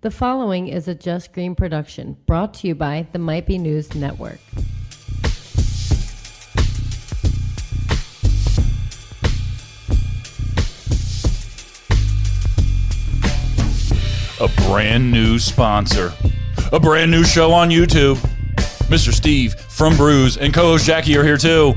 The following is a Just Green production brought to you by the Might Be News Network. A brand new sponsor, a brand new show on YouTube. Mr.Steve from Brews and co-host Jackie are here too.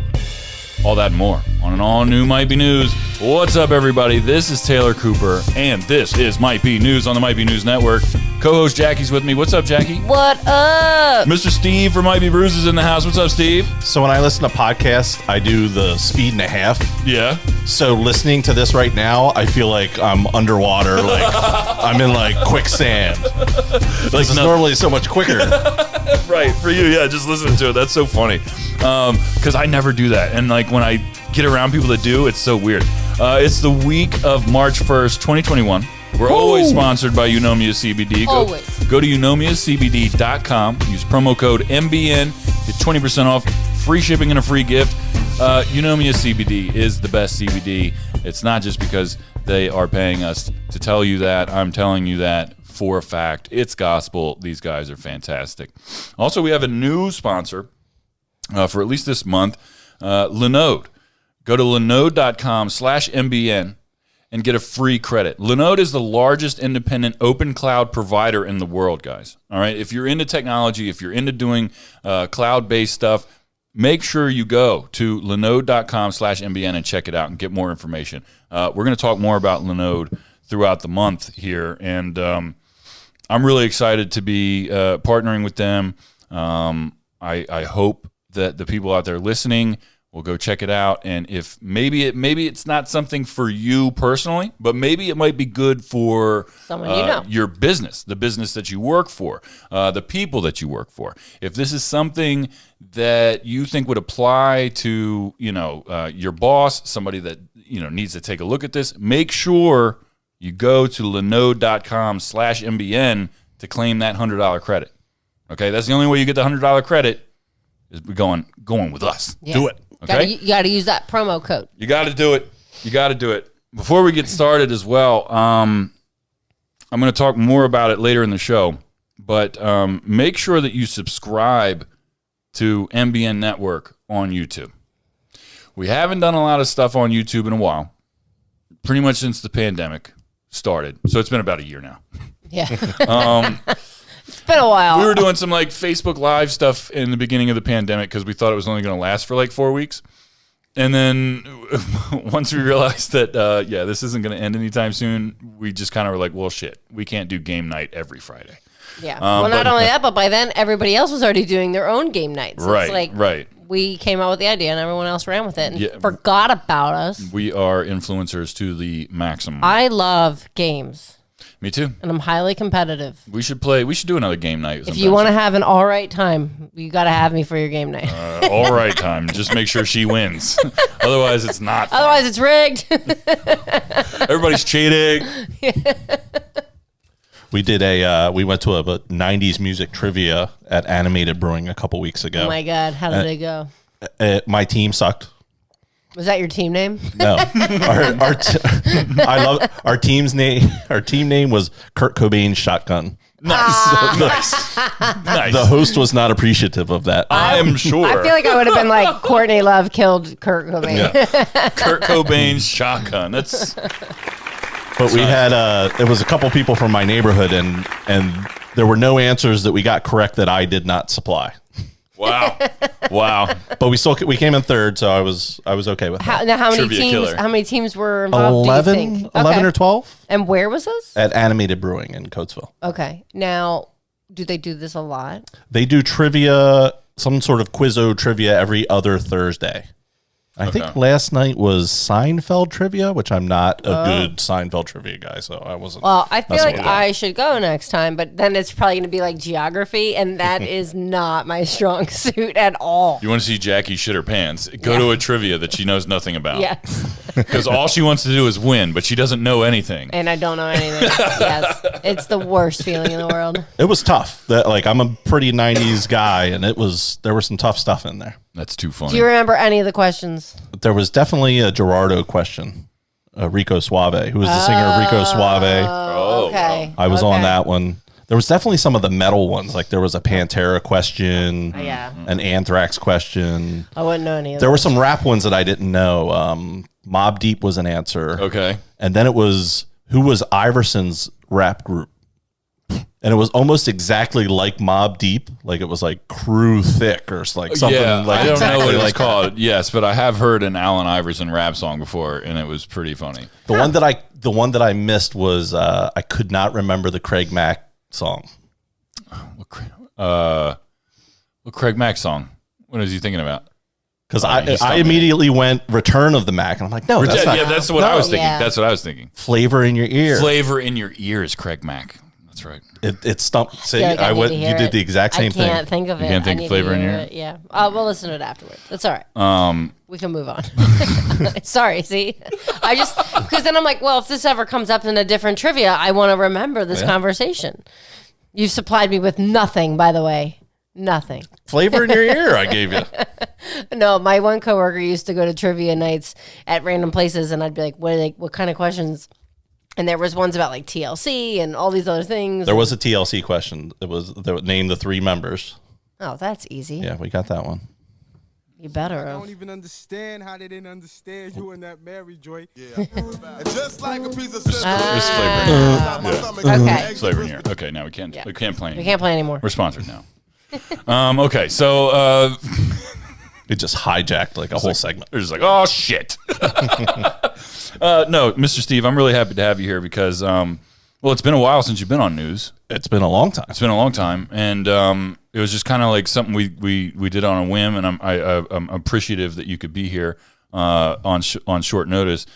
All that and more on an all-new Might Be News. What's up, everybody? This is Taylor Cooper, and this is Might Be News on the Might Be News Network. Co-host Jackie's with me. What's up, Jackie? What up? Mr. Steve from Might Be Brews is in the house. What's up, Steve? So when I listen to podcasts, I do the speed and a half. Yeah. So listening to this right now, I feel like I'm underwater, like I'm in like quicksand. This is normally so much quicker. Right, for you, yeah, just listening to it. That's so funny. Because I never do that. And like when I get around people that do, it's so weird. It's the week of March 1st, 2021. We're always sponsored by Eunomia CBD. Go to eunomiacbd.com. Use promo code MBN. Get 20% off, free shipping and a free gift. Eunomia CBD is the best CBD. It's not just because they are paying us to tell you that. I'm telling you that for a fact. It's gospel. These guys are fantastic. Also, we have a new sponsor for at least this month, Linode. Go to linode.com/MBN and get a free credit. Linode is the largest independent open cloud provider in the world, guys. All right, if you're into technology, if you're into doing cloud-based stuff, make sure you go to linode.com/MBN and check it out and get more information. We're going to talk more about Linode throughout the month here, and I'm really excited to be partnering with them. I hope that the people out there listening will go check it out, and if maybe it's not something for you personally, but maybe it might be good for someone your business, the business that you work for, the people that you work for. If this is something that you think would apply to your boss, somebody that needs to take a look at this, make sure you go to linode.com/MBN to claim that $100 credit. Okay, that's the only way you get the $100 credit is going with us. Yeah. Do it. Okay? You got to use that promo code. You got to do it. You got to do it. Before we get started as well, I'm going to talk more about it later in the show, but make sure that you subscribe to MBN Network on YouTube. We haven't done a lot of stuff on YouTube in a while, pretty much since the pandemic started. So it's been about a year now. Yeah. It's been a while. We were doing some like Facebook Live stuff in the beginning of the pandemic because we thought it was only going to last for like 4 weeks. And then once we realized that, this isn't going to end anytime soon, we just kind of were like, well, shit, we can't do game night every Friday. Yeah. Not only that, but by then everybody else was already doing their own game nights. So right, it's like right. We came out with the idea and everyone else ran with it and forgot about us. We are influencers to the maximum. I love games. Me too. And I'm highly competitive. We should do another game night sometime. If you want to have an all right time, you got to have me for your game night. All right time. Just make sure she wins. Otherwise, it's not fun. Otherwise, it's rigged. Everybody's cheating. We did we went to a 90s music trivia at Animated Brewing a couple weeks ago. Oh my God. How did it go? My team sucked. Was that your team name? No, our team's name. Our team name was Kurt Cobain's Shotgun. Nice, nice. The host was not appreciative of that. I'm sure. I feel like I would have been like Courtney Love killed Kurt Cobain. Yeah. Kurt Cobain's Shotgun. That's. But we had it was a couple people from my neighborhood, and there were no answers that we got correct that I did not supply. Wow. But we came in third, so I was okay with that. How many Trivia teams? killer. How many teams were involved? 11, do you think? 11 or 12 And where was this? at Animated Brewing in Coatesville. Okay. Now, do they do this a lot? They do trivia, some sort of quizzo trivia every other Thursday. I think last night was Seinfeld trivia, which I'm not a good Seinfeld trivia guy, so I wasn't. Well, I feel like I should go next time, but then it's probably going to be like geography, and that is not my strong suit at all. You want to see Jackie shit her pants? Go to a trivia that she knows nothing about. Yes. Because all she wants to do is win, but she doesn't know anything. And I don't know anything. Yes. It's the worst feeling in the world. It was tough. I'm a pretty 90s guy, and there was some tough stuff in there. That's too funny. Do you remember any of the questions? There was definitely a Gerardo question. Rico Suave, who was the singer of Rico Suave. Oh, okay. I was on that one. There was definitely some of the metal ones. Like there was a Pantera question, an Anthrax question. I wouldn't know any of There were those. some rap ones that I didn't know. Mobb Deep was an answer. Okay. And then it was, who was Iverson's rap group? And it was almost exactly like Mobb Deep. Like it was like Crew Thick or like something. Yeah, like I don't know what it's like called. Yes, but I have heard an Allen Iverson rap song before, and it was pretty funny. The one that I missed was I could not remember the Craig Mack song. What Craig Mack song? What is he thinking about? Because I immediately went Return of the Mac, and I'm like, no, that's not. Yeah, that's what I was thinking. Yeah. That's what I was thinking. Flavor in your ear. Flavor in your ears, Craig Mack. That's right. It stumped. See, feel like I I need went. to You hear did it. the exact same I can't thing. think of it. You can't think I need flavor to in hear your- it. Yeah. We'll listen to it afterwards. That's all right. We can move on. Sorry, see? I just, because then I'm like, well, if this ever comes up in a different trivia, I want to remember this conversation. You've supplied me with nothing, by the way. Nothing. Flavor in your ear. I gave you. No, my one coworker used to go to trivia nights at random places, and I'd be like, what kind of questions? And there was ones about like TLC and all these other things. There was a TLC question. It was they would name the 3 members. Oh, that's easy. Yeah, we got that one. You better I have. don't even understand how they didn't understand you and that Mary Joy. Yeah. And just like a piece of There's flavor in your Okay. There's flavor in your Okay, now we can't play anymore. We can't play anymore. We're sponsored now. Okay, so It just hijacked like a whole segment. they're just like, oh shit. No, Mr. Steve, I'm really happy to have you here because, well, it's been a while since you've been on news. It's been a long time. It's been a long time, and it was just kind of like something we did on a whim, and I'm appreciative that you could be here on short notice.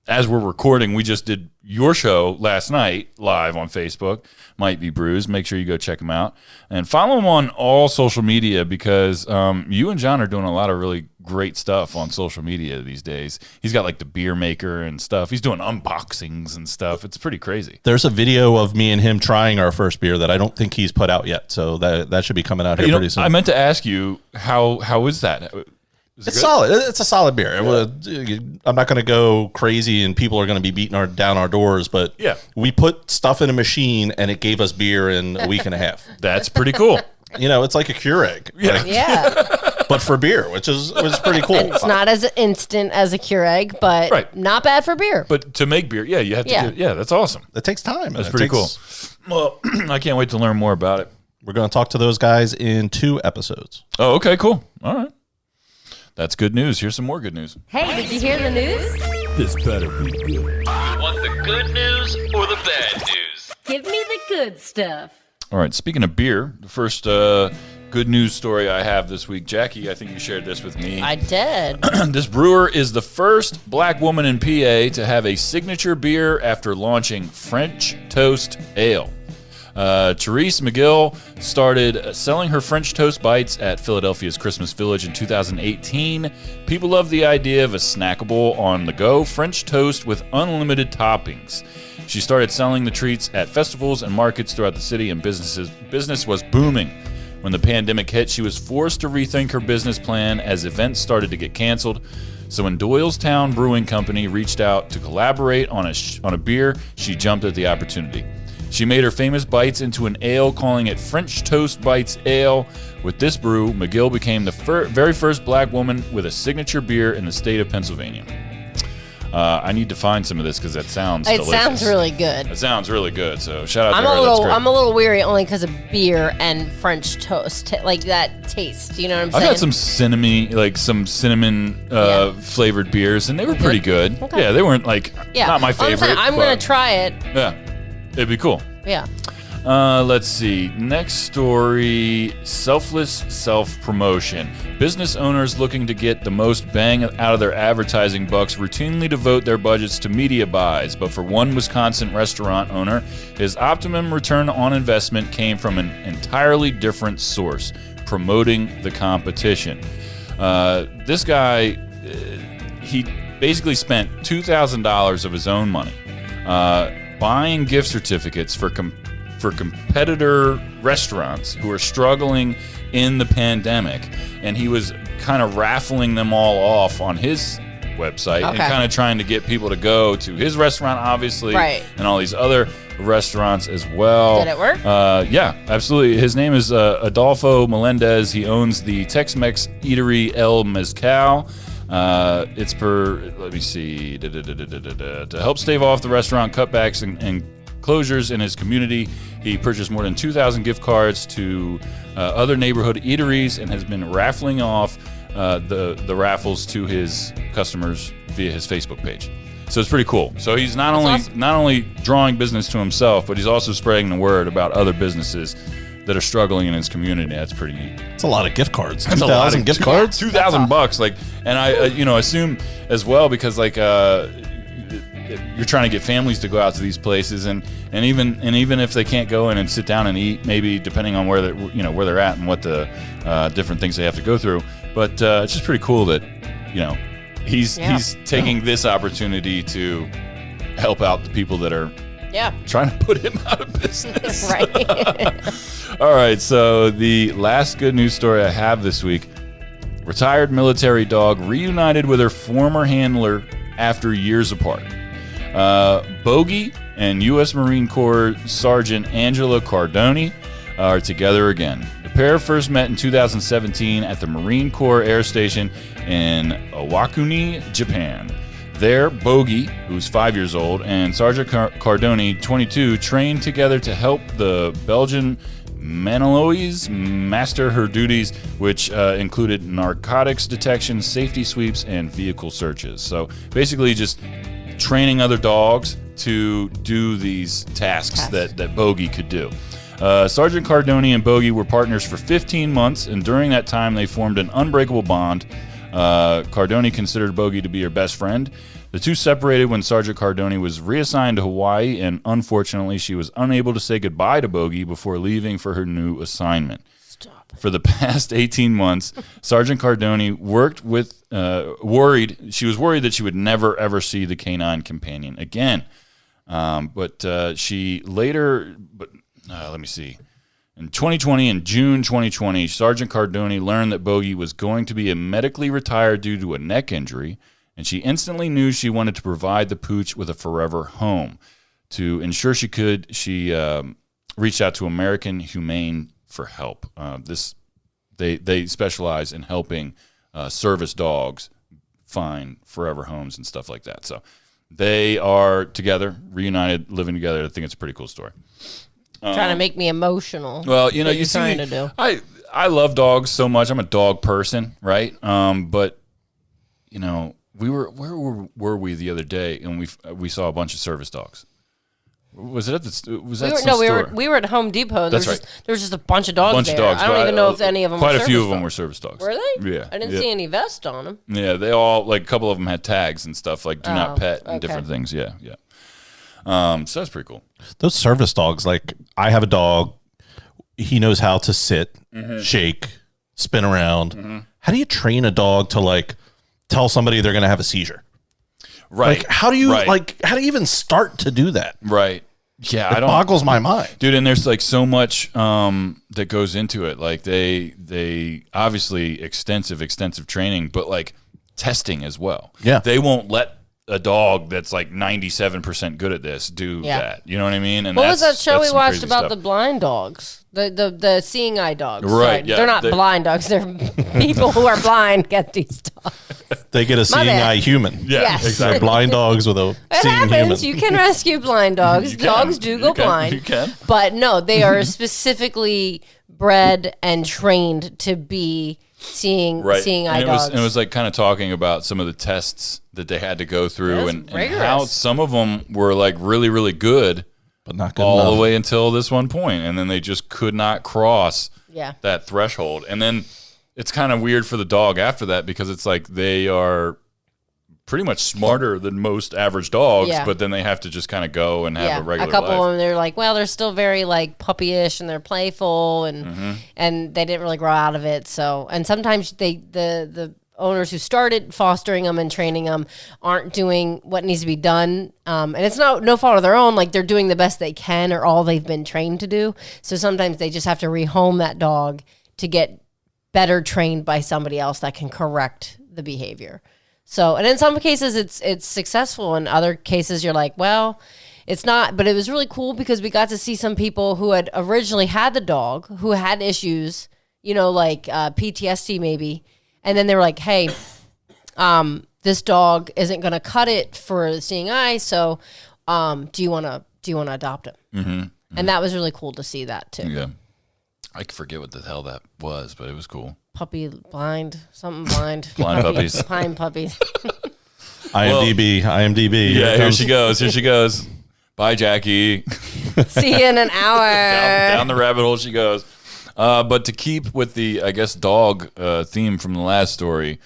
As we're recording, we just did your show last night live on Facebook. Might be Brews. Make sure you go check him out and follow him on all social media because you and John are doing a lot of really great stuff on social media these days. He's got like the beer maker and stuff. He's doing unboxings and stuff. It's pretty crazy. There's a video of me and him trying our first beer that I don't think he's put out yet. So that should be coming out here pretty soon. I meant to ask you how is that? Is it It's good? solid. It's a solid beer. I'm not going to go crazy and people are going to be beating down our doors, but Yeah. we put stuff in a machine and it gave us beer in a week and a half. That's pretty cool. You know, it's like a Keurig, Yeah. but for beer, which is pretty cool. It's not as instant as a Keurig, but Right. not bad for beer. But to make beer, you have to Yeah. do. Yeah, that's awesome. It takes time. That's pretty cool. Well, I can't wait to learn more about it. We're going to talk to those guys in 2 episodes. Oh, okay, cool. All right. That's good news. Here's some more good news. Hey, did you hear the news? This better be good. Want the good news or the bad news? Give me the good stuff. All right, speaking of beer, the first good news story I have this week, Jackie, I think you shared this with me. I did. This brewer is the first black woman in PA to have a signature beer after launching French Toast Ale. Therese McGill started selling her French Toast Bites at Philadelphia's Christmas Village in 2018. People love the idea of a snackable, on-the-go French toast with unlimited toppings. She started selling the treats at festivals and markets throughout the city, and business was booming. When the pandemic hit, she was forced to rethink her business plan as events started to get canceled. So when Doylestown Brewing Company reached out to collaborate on a beer, she jumped at the opportunity. She made her famous bites into an ale, calling it French Toast Bites Ale. With this brew, McGill became the very first black woman with a signature beer in the state of Pennsylvania. I need to find some of this because that sounds It delicious. sounds really good. It sounds really good. So shout out I'm to her. a That's little, great. I'm a little weary only because of beer and French toast, like that taste. You know what I'm saying? I've had some cinnamon flavored beers, and they were pretty good. Okay. Yeah, they weren't like not my favorite. I'm gonna try it. Yeah, it'd be cool. Yeah. Let's see. Next story, Selfless Self-Promotion. Business owners looking to get the most bang out of their advertising bucks routinely devote their budgets to media buys. But for one Wisconsin restaurant owner, his optimum return on investment came from an entirely different source, promoting the competition. This guy, he basically spent $2,000 of his own money buying gift certificates for competitor restaurants who are struggling in the pandemic, and he was kind of raffling them all off on his website and kind of trying to get people to go to his restaurant, obviously, Right. and all these other restaurants as well. Did it work? Yeah, absolutely. His name is Adolfo Melendez. He owns the Tex-Mex eatery El Mezcal. It's let me see, to help stave off the restaurant cutbacks and closures in his community. He purchased more than 2,000 gift cards to other neighborhood eateries and has been raffling off the raffles to his customers via his Facebook page. So it's pretty cool. So he's not only drawing business to himself, but he's also spreading the word about other businesses that are struggling in his community. That's pretty neat. It's a lot of gift cards. That's 2,000 gift cards. $2,000. Like, and I assume as well because like you're trying to get families to go out to these places, and even if they can't go in and sit down and eat, maybe depending on where they're at and what the different things they have to go through. But it's just pretty cool that he's taking this opportunity to help out the people that are trying to put him out of business. Right. All right, so the last good news story I have this week: retired military dog reunited with her former handler after years apart. Bogey and U.S. Marine Corps Sergeant Angela Cardoni are together again. The pair first met in 2017 at the Marine Corps Air Station in Iwakuni, Japan. There, Bogey, who's 5 years old, and Sergeant Cardoni, 22, trained together to help the Belgian Manilois master her duties, which included narcotics detection, safety sweeps, and vehicle searches. So basically just training other dogs to do these tasks that Bogey could do. Sergeant Cardoni and Bogey were partners for 15 months, and during that time they formed an unbreakable bond. Cardoni considered Bogey to be her best friend. The two separated when Sergeant Cardoni was reassigned to Hawaii, and unfortunately she was unable to say goodbye to Bogey before leaving for her new assignment. For the past 18 months, Sergeant Cardoni she was worried that she would never, ever see the canine companion again. Let me see. In June 2020, Sergeant Cardoni learned that Bogey was going to be medically retired due to a neck injury, and she instantly knew she wanted to provide the pooch with a forever home. To ensure she could, she reached out to American Humane for help. They specialize in helping service dogs find forever homes and stuff like that. So they are together, reunited, living together. I think it's a pretty cool story. Trying to make me emotional. Well, you see, trying to do. I love dogs so much. I'm a dog person, right? But where were we the other day, and we saw a bunch of service dogs. Was it at the? Store? We were at Home Depot. That's right. There was just a bunch of dogs there. I don't even know if any of them. Quite were a few service of them dogs. were service dogs. Were they? Yeah. I didn't see any vest on them. Yeah, they all a couple of them had tags and stuff like "Do not pet" and different things. Yeah. So that's pretty cool. Those service dogs, like I have a dog, he knows how to sit, shake, spin around. How do you train a dog to tell somebody they're going to have a seizure? Right. How do you how do you even start to do that? Right. Yeah, it boggles my mind, dude. And there's so much that goes into it. Like they obviously extensive training, but testing as well. Yeah, they won't let a dog that's 97% good at this do that. You know what I mean? And what was that show we watched about the blind dogs? The seeing eye dogs. Right. Yeah, they're not blind dogs. They're people who are blind get these dogs. They get a seeing eye human. Yeah, yes. exactly. They're blind dogs with a seeing human. You can rescue blind dogs. Dogs do go blind. You can. But no, they are specifically bred and trained to be seeing eye dogs. And it was kind of talking about some of the tests that they had to go through and how some of them were really, really good, but not good all enough. the way until this one point, and then they just could not cross that threshold. And then it's kind of weird for the dog after that because it's they are pretty much smarter than most average dogs, but then they have to just kind of go and have a regular life. A couple of them, they're they're still very puppyish and they're playful and they didn't really grow out of it. So, and sometimes the owners who started fostering them and training them aren't doing what needs to be done. And it's no fault of their own. They're doing the best they can or all they've been trained to do. So sometimes they just have to rehome that dog to get better trained by somebody else that can correct the behavior. So, and in some cases it's successful. In other cases you're it's not, but it was really cool because we got to see some people who had originally had the dog, who had issues, like PTSD maybe. And then they were like, hey, this dog isn't going to cut it for the seeing eye. So do you want to adopt him? Mm-hmm. And that was really cool to see that too. Yeah. I forget what the hell that was, but it was cool. Puppy blind, something blind. Blind puppies. Blind puppies. IMDb. Yeah, here she goes. Bye, Jackie. See you in an hour. down the rabbit hole she goes. But to keep with the, I guess, dog theme from the last story,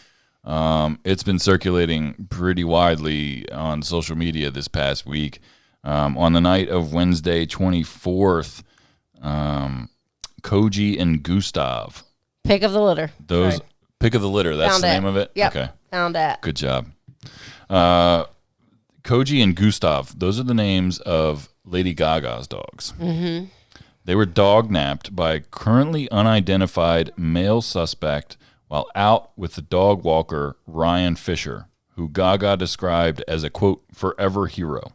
it's been circulating pretty widely on social media this past week. On the night of Wednesday, 24th, Koji and Gustav. Pick of the litter. Pick of the litter. That's Found the it. name of it? Yep. Okay. Found that. Good job. Koji and Gustav, those are the names of Lady Gaga's dogs. Mm-hmm. They were dog napped by a currently unidentified male suspect while out with the dog walker Ryan Fisher, who Gaga described as a, quote, forever hero.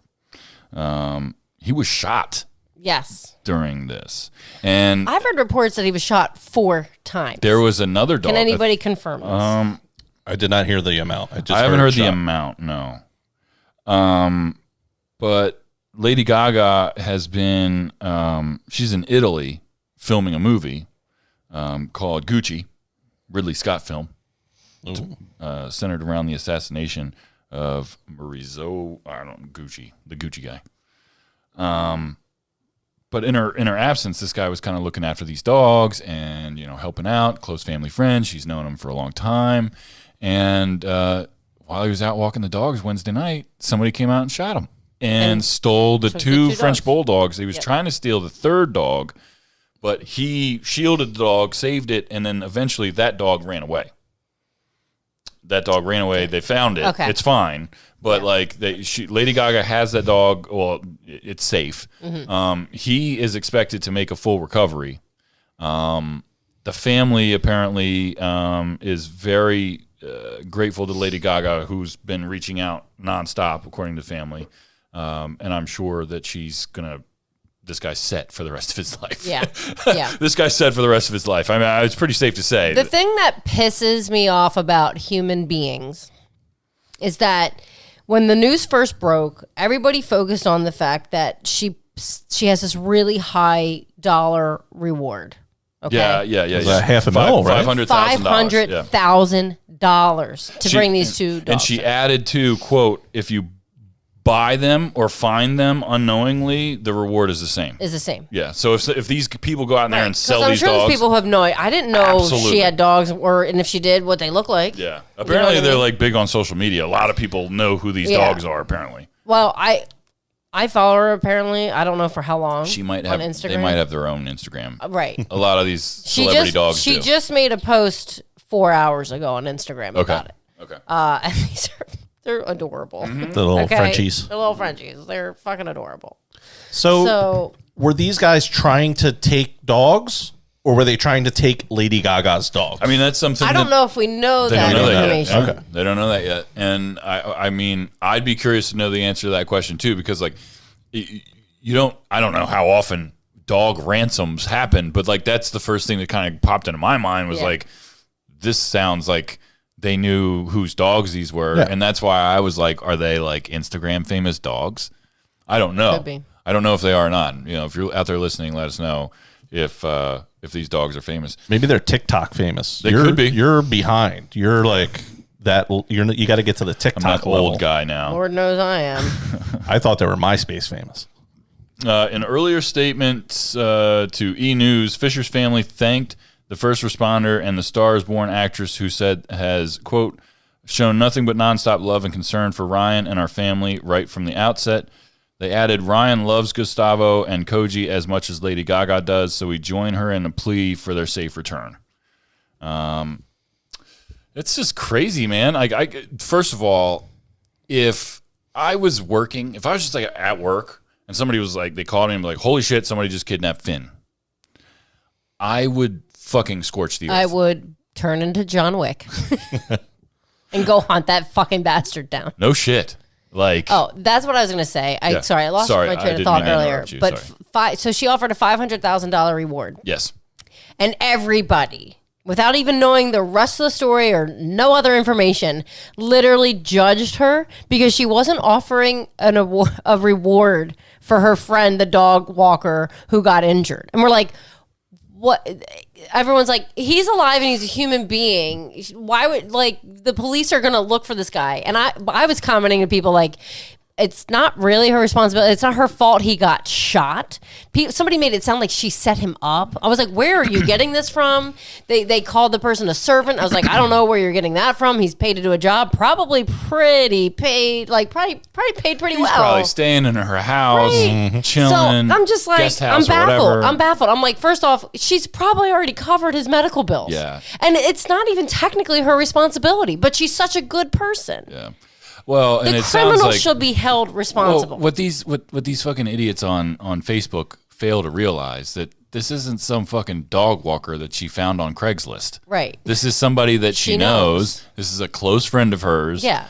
He was shot. Yes. During this. And I've heard reports that he was shot 4 times. there was another dog. Can anybody confirm this? I did not hear the amount. I haven't heard the amount, no. But Lady Gaga has been, she's in Italy filming a movie called Gucci, Ridley Scott film, centered around the assassination of Gucci, the Gucci guy. But in her absence, this guy was kind of looking after these dogs and, helping out, close family friend. She's known him for a long time. And while he was out walking the dogs Wednesday night, somebody came out and shot him and stole the two French dogs. bulldogs. He was trying to steal the third dog, but he shielded the dog, saved it, and then eventually that dog ran away. That dog ran away. They found it. Okay. It's fine. But Lady Gaga has that dog. Well, it's safe. Mm-hmm. He is expected to make a full recovery. The family apparently is very grateful to Lady Gaga, who's been reaching out nonstop, according to the family. And I'm sure that she's gonna. This guy's set for the rest of his life. Yeah. This guy's set for the rest of his life. I mean, it's pretty safe to say. The thing that pisses me off about human beings is that when the news first broke, everybody focused on the fact that she has this really high dollar reward. Okay? Yeah. $500,000, right? $500,000 to bring these two dogs. And she added to, quote, if you buy them or find them unknowingly, the reward is the same. Yeah. So if these people go out in there and sell these dogs, these people have no idea. I didn't know she had dogs, and if she did, what they look like. Yeah. Apparently they're like big on social media. A lot of people know who these dogs are. Apparently. Well, I follow her. Apparently, I don't know for how long. She might have. On Instagram. They might have their own Instagram. Right. A lot of these celebrity dogs. She just made a post 4 hours ago on Instagram about it. Okay. And they're adorable. Mm-hmm. The little Frenchies. The little Frenchies. They're fucking adorable. So were these guys trying to take dogs, or were they trying to take Lady Gaga's dogs? I mean, that's something. I don't know if we know that information. Okay. They don't know that yet. And I mean, I'd be curious to know the answer to that question too, because I don't know how often dog ransoms happen, but that's the first thing that kind of popped into my mind was this sounds like they knew whose dogs these were. Yeah. And that's why I was like, are they Instagram famous dogs? I don't know. Could be. I don't know if they are or not. If you're out there listening, let us know if these dogs are famous. Maybe they're TikTok famous. They could be. You're behind. You're that. You got to get to the TikTok I'm not level. old guy now. Lord knows I am. I thought they were MySpace famous. In earlier statements to E! News, Fisher's family thanked the first responder and the Star is Born actress who has, quote, shown nothing but nonstop love and concern for Ryan and our family right from the outset. They added, Ryan loves Gustavo and Koji as much as Lady Gaga does, so we join her in a plea for their safe return. It's just crazy, man. First of all, if I was just at work and somebody was they called me and be like, holy shit, somebody just kidnapped Finn, I would fucking scorch the earth. I would turn into John Wick and go hunt that fucking bastard down. No shit. Like, Oh, that's what I was going to say. Sorry, I lost my train of didn't thought mean to earlier. interrupt you, But so she offered a $500,000 reward. yes. And everybody, without even knowing the rest of the story or no other information, literally judged her because she wasn't offering a reward for her friend, the dog walker, who got injured. And we're like, what? Everyone's like, he's alive and he's a human being. Why would, like, the police are going to look for this guy? And I was commenting to people like, it's not really her responsibility. It's not her fault he got shot. Somebody made it sound like she set him up. I was like, where are you getting this from? They called the person a servant. I was like, I don't know where you're getting that from. He's paid to do a job. Probably pretty paid. Like, probably paid pretty He's well. probably staying in her house, Right. chilling. So I'm just like, guest house I'm or baffled. whatever. I'm baffled. I'm like, first off, she's probably already covered his medical bills. Yeah. And it's not even technically her responsibility, but she's such a good person. Yeah. Well, and The it sounds criminal like should be held responsible. What these fucking idiots on Facebook fail to realize that this isn't some fucking dog walker that she found on Craigslist. Right. This is somebody that she knows. This is a close friend of hers. Yeah.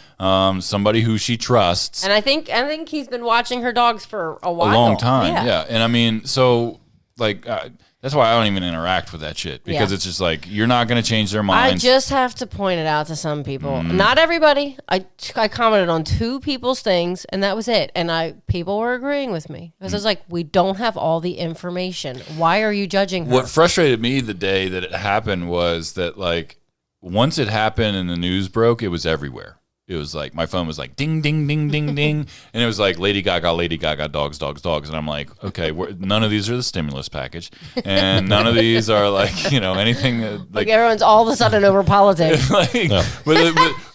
Somebody who she trusts. And I think he's been watching her dogs for a while. A long time. Yeah. And I mean, so like that's why I don't even interact with that shit because it's just like you're not going to change their I minds. just have to point it out to some people. Mm-hmm. Not everybody. I commented on 2 people's things, and that was it. And people were agreeing with me because I was like, we don't have all the information. Why are you judging her? What frustrated me the day that it happened was that like once it happened and the news broke, it was everywhere. It was like my phone was like ding, ding, ding, ding, ding, and it was like Lady Gaga, dogs, dogs, dogs, and I'm like, okay, none of these are the stimulus package, and none of these are like anything like everyone's all of a sudden over politics. like,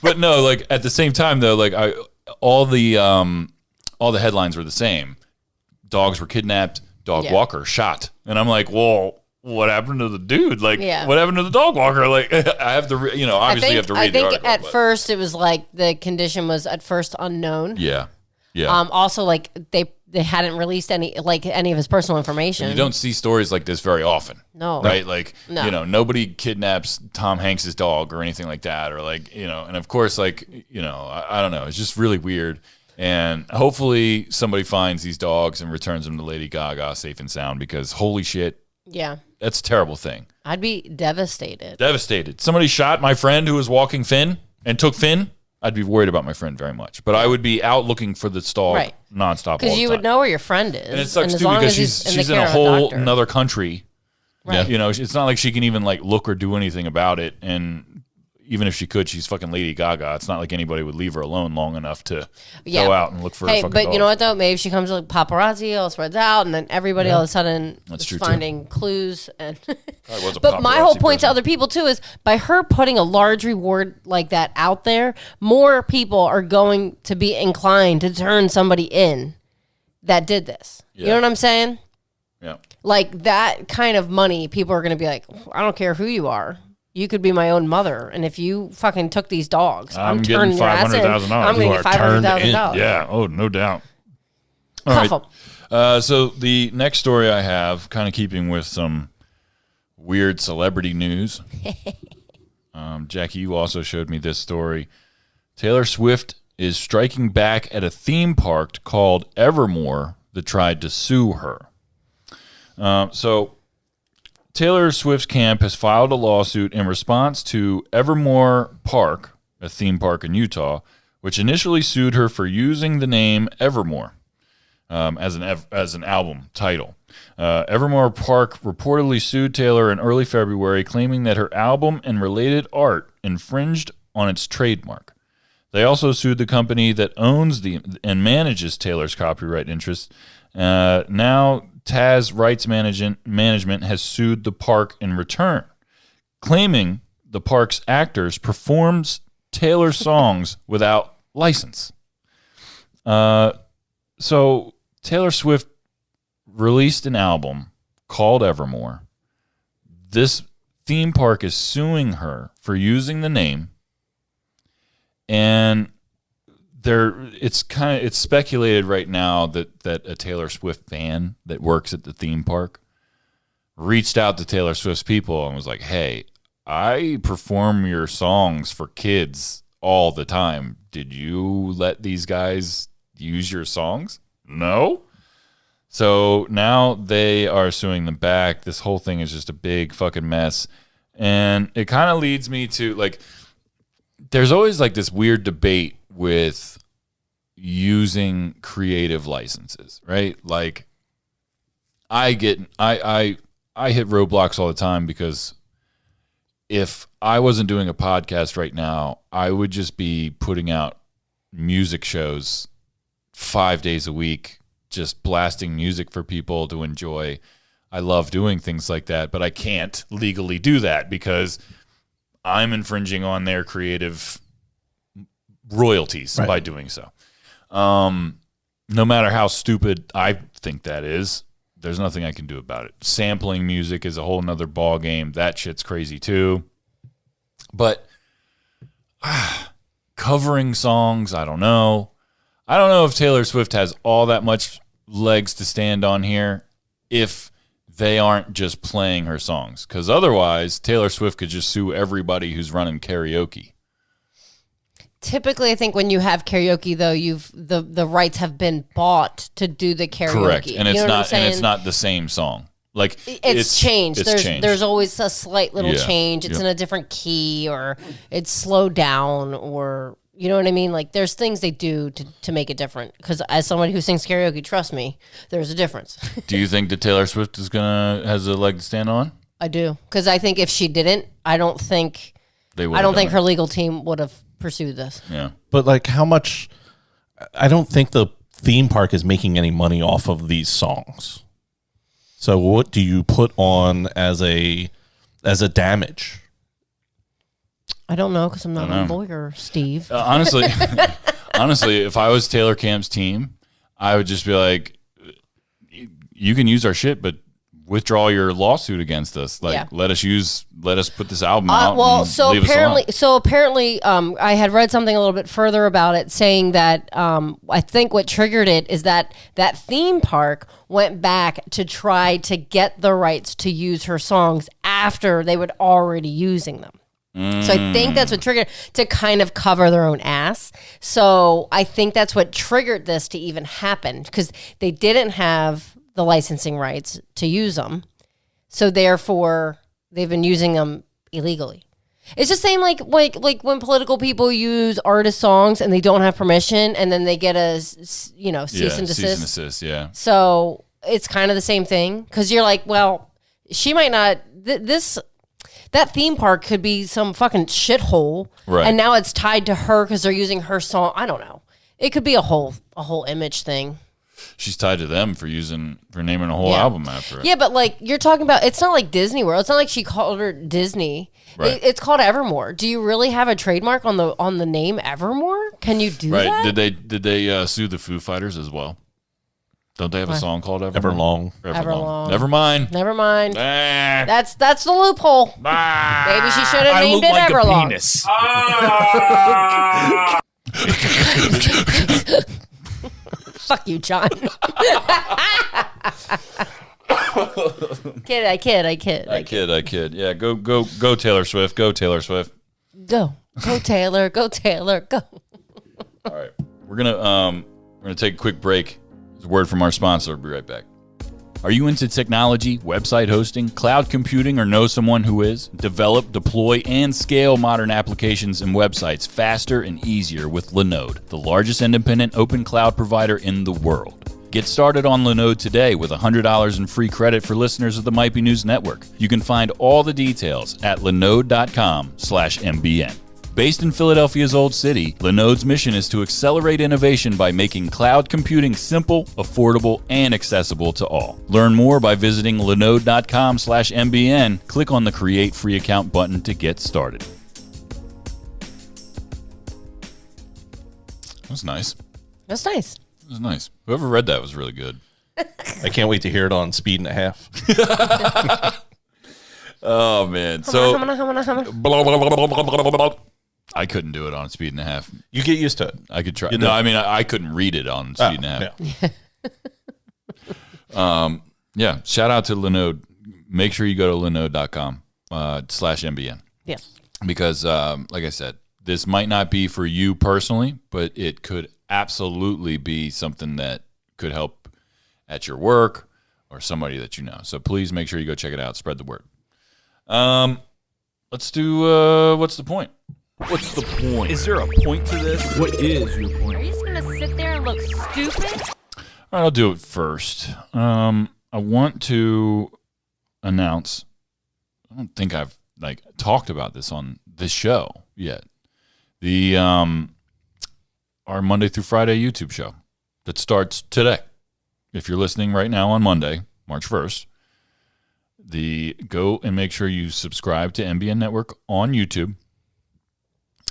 but no, like at the same time though, like all the headlines were the same. Dogs were kidnapped. Dog walker shot, and I'm like, well. What happened to the dude? Like, what happened to the dog walker? Like, I have to, obviously you have to read the article. I think at first it was like the condition was at first unknown. Yeah. Also, like they hadn't released any of his personal information. And you don't see stories like this very often. No. Right? Like, nobody kidnaps Tom Hanks's dog or anything like that. Or like, and of course, like, I don't know. It's just really weird. And hopefully somebody finds these dogs and returns them to Lady Gaga safe and sound because holy shit. Yeah. That's a terrible thing. I'd be devastated. Somebody shot my friend who was walking Finn and took Finn. I'd be worried about my friend very much. But I would be out looking for this dog nonstop all the time. Because you would know where your friend is. And it sucks too because she's in a whole another country. Right. It's not like she can even like look or do anything about it. And even if she could, she's fucking Lady Gaga. It's not like anybody would leave her alone long enough to go out and look for her fucking but dog. you know what, though? Maybe she comes with paparazzi, all spreads out, and then everybody all of a sudden is finding clues. And but my whole point to other people, too, is by her putting a large reward like that out there, more people are going to be inclined to turn somebody in that did this. You know what I'm saying? Yeah. Like that kind of money, people are going to be like, I don't care who you are. You could be my own mother, and if you fucking took these dogs, I'm turning your ass in. I'm going to get $500,000. Yeah, oh, no doubt. All right. So the next story I have, kind of keeping with some weird celebrity news. Jackie, you also showed me this story. Taylor Swift is striking back at a theme park called Evermore that tried to sue her. So Taylor Swift's camp has filed a lawsuit in response to Evermore Park, a theme park in Utah, which initially sued her for using the name Evermore as an album title. Evermore Park reportedly sued Taylor in early February, claiming that her album and related art infringed on its trademark. They also sued the company that owns and manages Taylor's copyright interests. Now Taz Rights Management has sued the park in return, claiming the park's actors performs Taylor's songs without license. So Taylor Swift released an album called Evermore. This theme park is suing her for using the name, and it's speculated right now that a Taylor Swift fan that works at the theme park reached out to Taylor Swift's people and was like, "Hey, I perform your songs for kids all the time. Did you let these guys use your songs? No. So now they are suing them back. This whole thing is just a big fucking mess. And it kind of leads me to, like, there's always like this weird debate with using creative licenses, right? Like, I hit roadblocks all the time because if I wasn't doing a podcast right now, I would just be putting out music shows 5 days a week, just blasting music for people to enjoy. I love doing things like that, but I can't legally do that because I'm infringing on their creative royalties by doing so. No matter how stupid I think that is, there's nothing I can do about it. Sampling music is a whole nother ball game. That shit's crazy too. But covering songs, I don't know. I don't know if Taylor Swift has all that much legs to stand on here if they aren't just playing her songs. Because otherwise, Taylor Swift could just sue everybody who's running karaoke. Typically, I think when you have karaoke, though, the rights have been bought to do the karaoke. Correct, and it's it's not the same song. Like it's changed. There's always a slight little change. It's Yep. in a different key, or it's slowed down, or you know what I mean. Like there's things they do to make it different. Because as someone who sings karaoke, trust me, there's a difference. Do you think that Taylor Swift has a leg to stand on? I do, because I think if she didn't, I don't think her legal team would have pursued this. Yeah. But like how much, I don't think the theme park is making any money off of these songs. So what do you put on as a damage? I don't know, because I'm not a lawyer, Steve. Honestly, if I was Taylor Camp's team, I would just be like, you can use our shit, but withdraw your lawsuit against us. Like, let us put this album out. Well, and so leave us apparently, I had read something a little bit further about it, saying that I think what triggered it is that theme park went back to try to get the rights to use her songs after they were already using them. So I think that's what triggered to kind of cover their own ass. So I think that's what triggered this to even happen, because they didn't have the licensing rights to use them. So therefore, they've been using them illegally. It's the same like when political people use artist songs and they don't have permission, and then they get a cease and desist. Cease and desist, yeah. So it's kind of the same thing, because you're like, well, she might not. That theme park could be some fucking shithole, right? And now it's tied to her because they're using her song. I don't know. It could be a whole image thing. She's tied to them for naming a whole album after it. Yeah, but like you're talking about, it's not like Disney World. It's not like she called her Disney. Right. It's called Evermore. Do you really have a trademark on the name Evermore? Can you do that? Did they sue the Foo Fighters as well? Don't they have a song called Everlong? Everlong. Never mind. That's the loophole. Maybe she should have named it Everlong. Fuck you, John. I kid. Yeah, go Taylor Swift. Go Taylor Swift. Go Taylor. Go Taylor. Go. All right, we're gonna take a quick break. There's a word from our sponsor. We'll be right back. Are you into technology, website hosting, cloud computing, or know someone who is? Develop, deploy, and scale modern applications and websites faster and easier with Linode, the largest independent open cloud provider in the world. Get started on Linode today with $100 in free credit for listeners of the Might Be News Network. You can find all the details at linode.com/mbn. Based in Philadelphia's Old City, Linode's mission is to accelerate innovation by making cloud computing simple, affordable, and accessible to all. Learn more by visiting linode.com/mbn. Click on the Create Free Account button to get started. That was nice. That's nice. It was nice. Whoever read that was really good. I can't wait to hear it on Speed and a Half. Oh, man. I couldn't do it on Speed and a Half. You get used to it. I could try. No, I mean, I couldn't read it on Speed and a Half. Yeah. Shout out to Linode. Make sure you go to linode.com/mbn. Yes. Because, like I said, this might not be for you personally, but it could absolutely be something that could help at your work or somebody that you know. So please make sure you go check it out. Spread the word. Let's do what's the point? What's the point? Is there a point to this? What is your point? Are you just going to sit there and look stupid? All right, I'll do it first. I want to announce, I don't think I've talked about this on this show yet. The our Monday through Friday YouTube show that starts today. If you're listening right now on Monday, March 1st, go and make sure you subscribe to MBN Network on YouTube.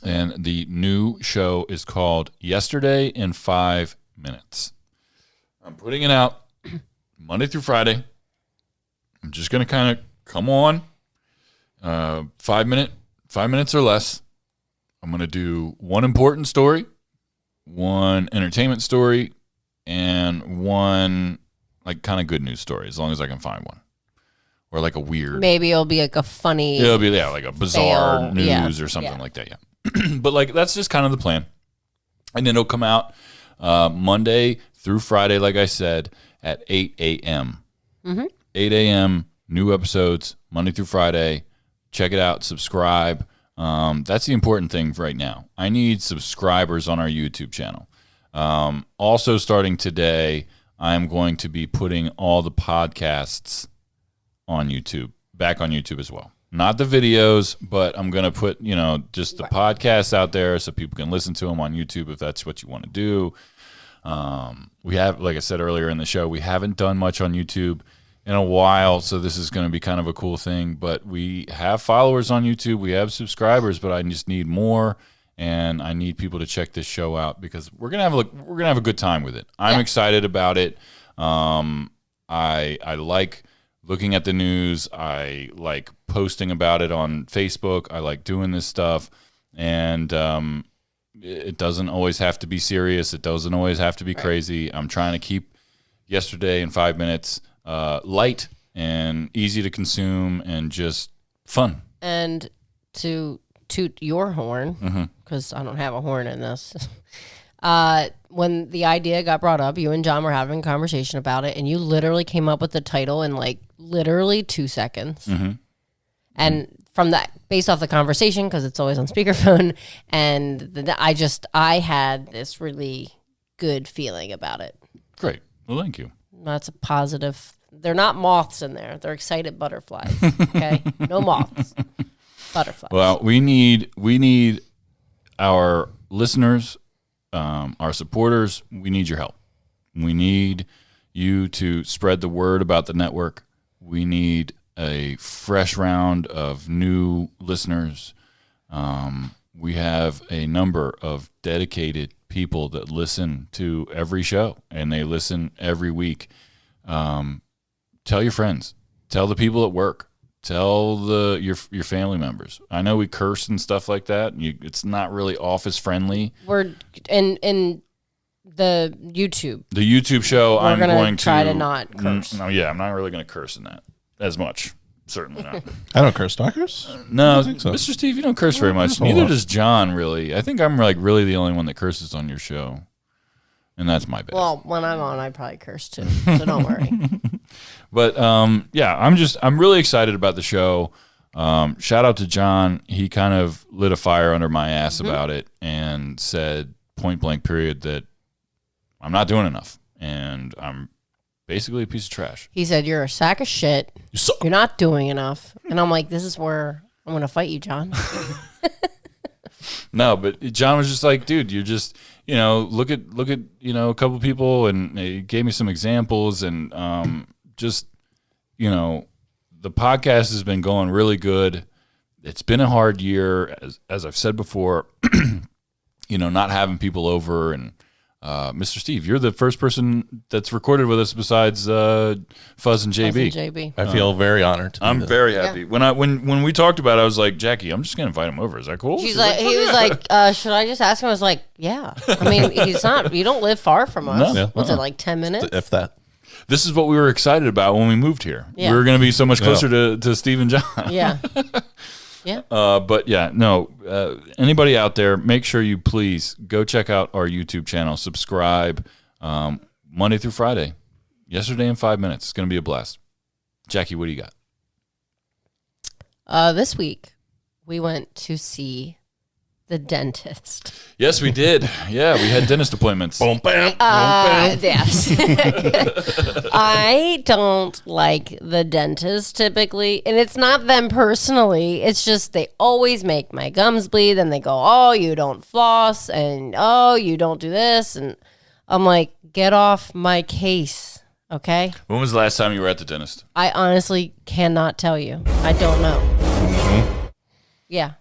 And the new show is called Yesterday in 5 Minutes. I'm putting it out Monday through Friday. I'm just going to kind of come on 5 minutes or less. I'm going to do one important story, one entertainment story, and one kind of good news story, as long as I can find one. Or a weird. Maybe it'll be a funny. It'll be a bizarre fail. news or something like that. Yeah. But that's just kind of the plan. And then it'll come out Monday through Friday, like I said, at 8 a.m. 8 a.m. New episodes Monday through Friday. Check it out. Subscribe. That's the important thing right now. I need subscribers on our YouTube channel. Also, starting today, I'm going to be putting all the podcasts on YouTube, back on YouTube as well. Not the videos, but I'm going to put, just the podcasts out there so people can listen to them on YouTube if that's what you want to do. We have, like I said earlier in the show, we haven't done much on YouTube in a while, so this is going to be kind of a cool thing. But we have followers on YouTube, we have subscribers, but I just need more, and I need people to check this show out because we're gonna have a good time with it. I'm excited about it. I like looking at the news. I like posting about it on Facebook. I like doing this stuff, and it doesn't always have to be serious. It doesn't always have to be crazy. I'm trying to keep Yesterday in 5 minutes light and easy to consume and just fun. And to toot your horn, because I don't have a horn in this. When the idea got brought up, you and John were having a conversation about it, and you literally came up with the title in literally 2 seconds. And from that, based off the conversation, because it's always on speakerphone, and I had this really good feeling about it. Great. Well, thank you. That's a positive. They're not moths in there. They're excited butterflies. Okay, no moths. Butterflies. Well, we need our listeners, our supporters. We need your help. We need you to spread the word about the network. We need a fresh round of new listeners. We have a number of dedicated people that listen to every show, and they listen every week. Tell your friends. Tell the people at work. Tell your family members. I know we curse and stuff like that. It's not really office friendly. We're in the YouTube. The YouTube show. I'm going to try to not curse. No, yeah, I'm not really going to curse in that as much. Certainly not. I don't curse. Do I curse? No, I think so. Mr. Steve, you don't curse very much. Neither does John, really. I think I'm really the only one that curses on your show, and that's my bad. Well, when I'm on, I probably curse too, so don't worry. But yeah, I'm really excited about the show. Shout out to John. He kind of lit a fire under my ass about it and said point blank period that I'm not doing enough, and I'm basically a piece of trash. He said, "You're a sack of shit. You're not doing enough." And I'm like, "This is where I'm going to fight you, John." No, but John was just like, "Dude, you're just, look at, a couple people," and he gave me some examples, and just, the podcast has been going really good. It's been a hard year, as I've said before. Not having people over, and Mr. Steve, you're the first person that's recorded with us besides Fuzz and JB. I feel very honored. I'm very happy. Yeah. When we talked about it, I was like, Jackie, I'm just gonna invite him over. Is that cool? He was like, should I just ask him? I was like, yeah. I mean, he's not. You don't live far from us. No. Yeah. What's it, like 10 minutes? If that. This is what we were excited about when we moved here. Yeah. We were going to be so much closer to Steve and John. Yeah. Yeah. But yeah, no. Anybody out there, make sure you please go check out our YouTube channel. Subscribe Monday through Friday. Yesterday in 5 minutes. It's going to be a blast. Jackie, what do you got? This week, we went to see the dentist. Yes, we did. Yeah, we had dentist appointments. Boom, bam, boom, bam. Yes. I don't like the dentist typically, and it's not them personally. It's just they always make my gums bleed, and they go, "Oh, you don't floss," and "Oh, you don't do this," and I'm like, "Get off my case." Okay. When was the last time you were at the dentist? I honestly cannot tell you. I don't know. Yeah.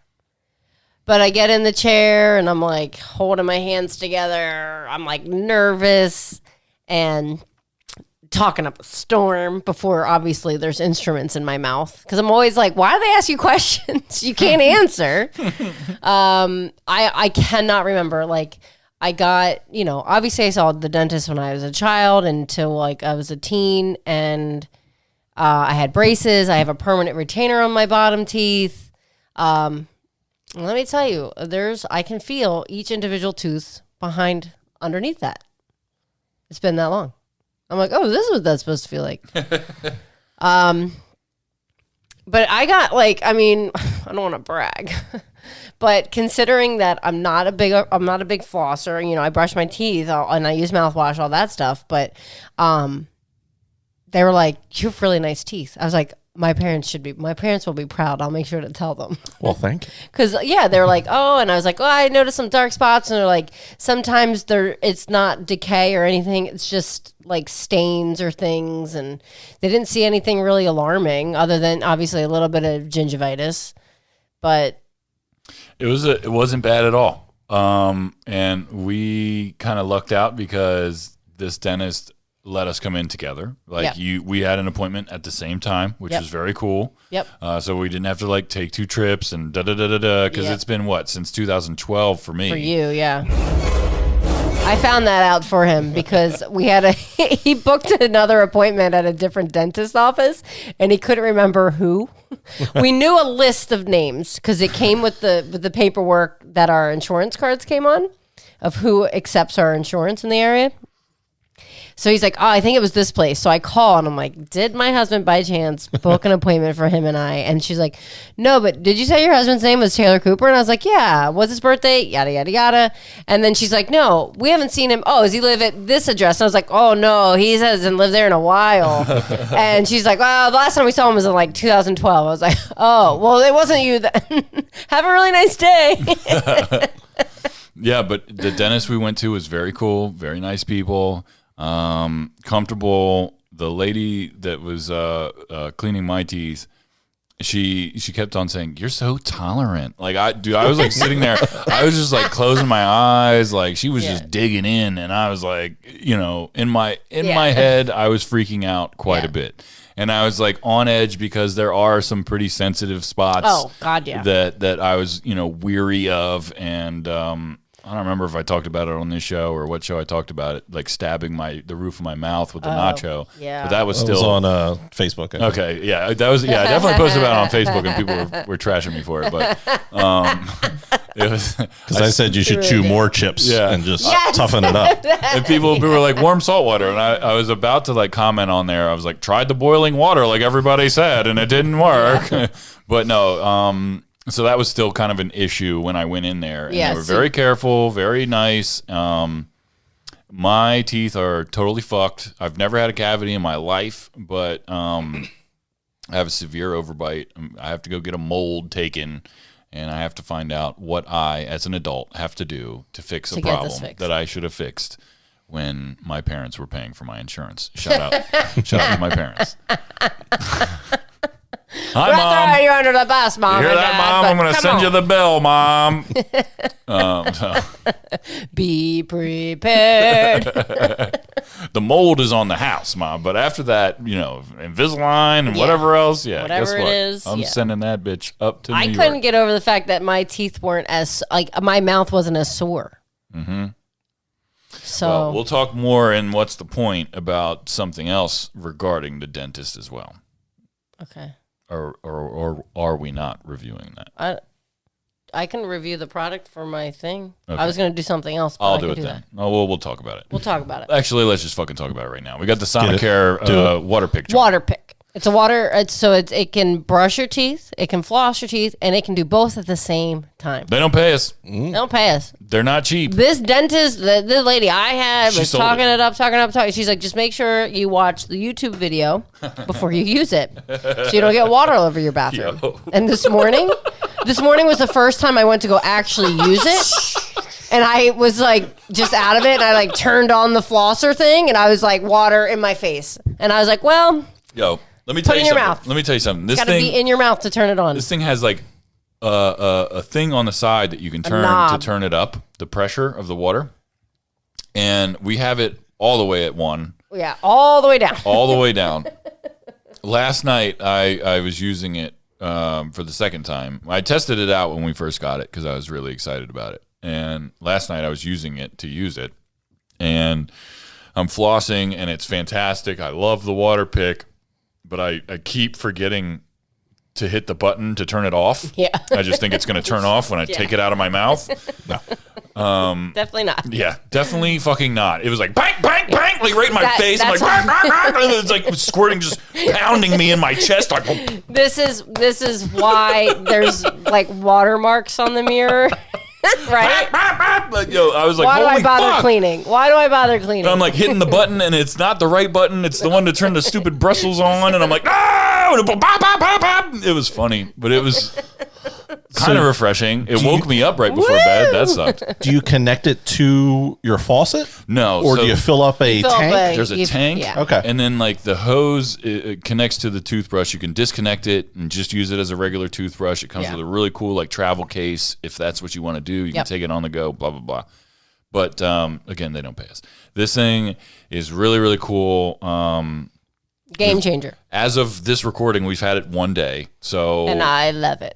But I get in the chair and I'm like holding my hands together. I'm like nervous and talking up a storm before obviously there's instruments in my mouth. Because I'm always like, why do they ask you questions you can't answer? I cannot remember. Like, I got, obviously I saw the dentist when I was a child until like I was a teen, and I had braces. I have a permanent retainer on my bottom teeth. Let me tell you, I can feel each individual tooth underneath that. It's been that long. I'm like, oh, this is what that's supposed to feel like. But I got I don't want to brag. But considering that I'm not a big flosser, I brush my teeth and I use mouthwash, all that stuff. But they were like, "You have really nice teeth." I was like, my parents will be proud. I'll make sure to tell them. Well, thank you. Because they were like, "Oh," and I was like, "Oh, I noticed some dark spots," and they're like, sometimes it's not decay or anything. It's just like stains or things, and they didn't see anything really alarming other than obviously a little bit of gingivitis, but. It wasn't bad at all. And we kind of lucked out because this dentist let us come in together. We had an appointment at the same time, which was very cool. Yep. So we didn't have to take 2 trips and because it's been since 2012 for me. For you, yeah. I found that out for him because he booked another appointment at a different dentist office and he couldn't remember who. We knew a list of names because it came with the paperwork that our insurance cards came on of who accepts our insurance in the area. So he's like, "Oh, I think it was this place." So I call and I'm like, "Did my husband by chance book an appointment for him and I?" And she's like, "No, but did you say your husband's name was Taylor Cooper?" And I was like, "Yeah." "What's his birthday?" Yada, yada, yada. And then she's like, "No, we haven't seen him. Oh, does he live at this address?" And I was like, "Oh, no, he hasn't lived there in a while." And she's like, "Well, the last time we saw him was in 2012. I was like, "Oh, well, it wasn't you then." Have a really nice day. Yeah, but the dentist we went to was very cool, very nice people. Comfortable. The lady that was cleaning my teeth, she kept on saying, "You're so tolerant." I was sitting there, I was just closing my eyes, she was just digging in, and I was in my head I was freaking out quite a bit. And I was on edge because there are some pretty sensitive spots. Oh God, yeah. That I was weary of, and I don't remember if I talked about it on this show or what show I talked about it, stabbing the roof of my mouth with the nacho. Yeah. But that was It still was on Facebook. Okay, yeah, that was I definitely posted about it on Facebook and people were trashing me for it, but it was Because I said you should chew more chips and just toughen it up. and people were like warm salt water, and I was about to comment on there. I was like, tried the boiling water like everybody said, and it didn't work. But no, so that was still kind of an issue when I went in there. And they were very careful, very nice. My teeth are totally fucked. I've never had a cavity in my life, but I have a severe overbite. I have to go get a mold taken, and I have to find out what I, as an adult, have to do to fix a problem that I should have fixed when my parents were paying for my insurance. Shout out to my parents. Hi, Mom. You're under the bus, Mom. You hear that, Mom? I'm going to send you the bill, Mom. Be prepared. The mold is on the house, Mom. But after that, Invisalign and whatever else, whatever guess what? it is, I'm sending that bitch up to New York. I couldn't get over the fact that my teeth weren't my mouth wasn't as sore. Mm-hmm. So well, we'll talk more in What's the Point about something else regarding the dentist as well. Okay. or are we not reviewing that? I can review the product for my thing. Okay. I was going to do something else. But I'll I do can it do then. That. Oh, we'll talk about it. We'll talk about it. Actually, let's just fucking talk about it right now. We got the Sonicare water pick. Water pick. It's a water. It can brush your teeth, it can floss your teeth, and it can do both at the same time. They don't pay us. They don't pay us. They're not cheap. This dentist, the lady I had, She was sold talking it. it up. She's like, just make sure you watch the YouTube video before you use it, so you don't get water all over your bathroom. Yo. And this morning was the first time I went to go actually use it. And I was like just out of it, and I like turned on the flosser thing, and I was like water in my face, and I was like, well, Yo, let me tell Put it you in your something. mouth. Let me tell you something. This gotta be thing, in your mouth to turn it on. this thing has like a thing on the side that you can turn to knob. turn it up, the pressure of the water, and we have it all the way at 1. Yeah, all the way down. All the way down. Last night, I was using it for the second time. I tested it out when we first got it because I was really excited about it. And last night, I was using it to use it. And I'm flossing, and it's fantastic. I love the water pick, but I keep forgetting to hit the button to turn it off. Yeah. I just think it's going to turn off when I take it out of my mouth. Definitely not. Yeah, definitely fucking not. It was like bang, bang, bang, like right in my face. I'm like, that's- "Rah, rah, rah," and it's like squirting, just pounding me in my chest. Like, This is why there's like watermarks on the mirror, right? like, yo, I was like, Why do I holy bother fuck. cleaning? Why do I bother cleaning? And I'm like hitting the button, and it's not the right button. It's the one to turn the stupid bristles on, and I'm like, no! And it was funny, but it was kind of refreshing. It woke me up right before bed. That sucked. Do you connect it to your faucet? No, Or so do you fill up a Fill up tank? there's a tank, yeah. Okay. and then like the hose it connects to the toothbrush. You can disconnect it and just use it as a regular toothbrush. It comes Yeah. with a really cool like travel case if that's what you want to do. You can Yep. take it on the go. Blah blah blah. But again, they don't pay us. This thing is really really cool. Game changer, As of this recording, we've had it 1 day, so and I love it.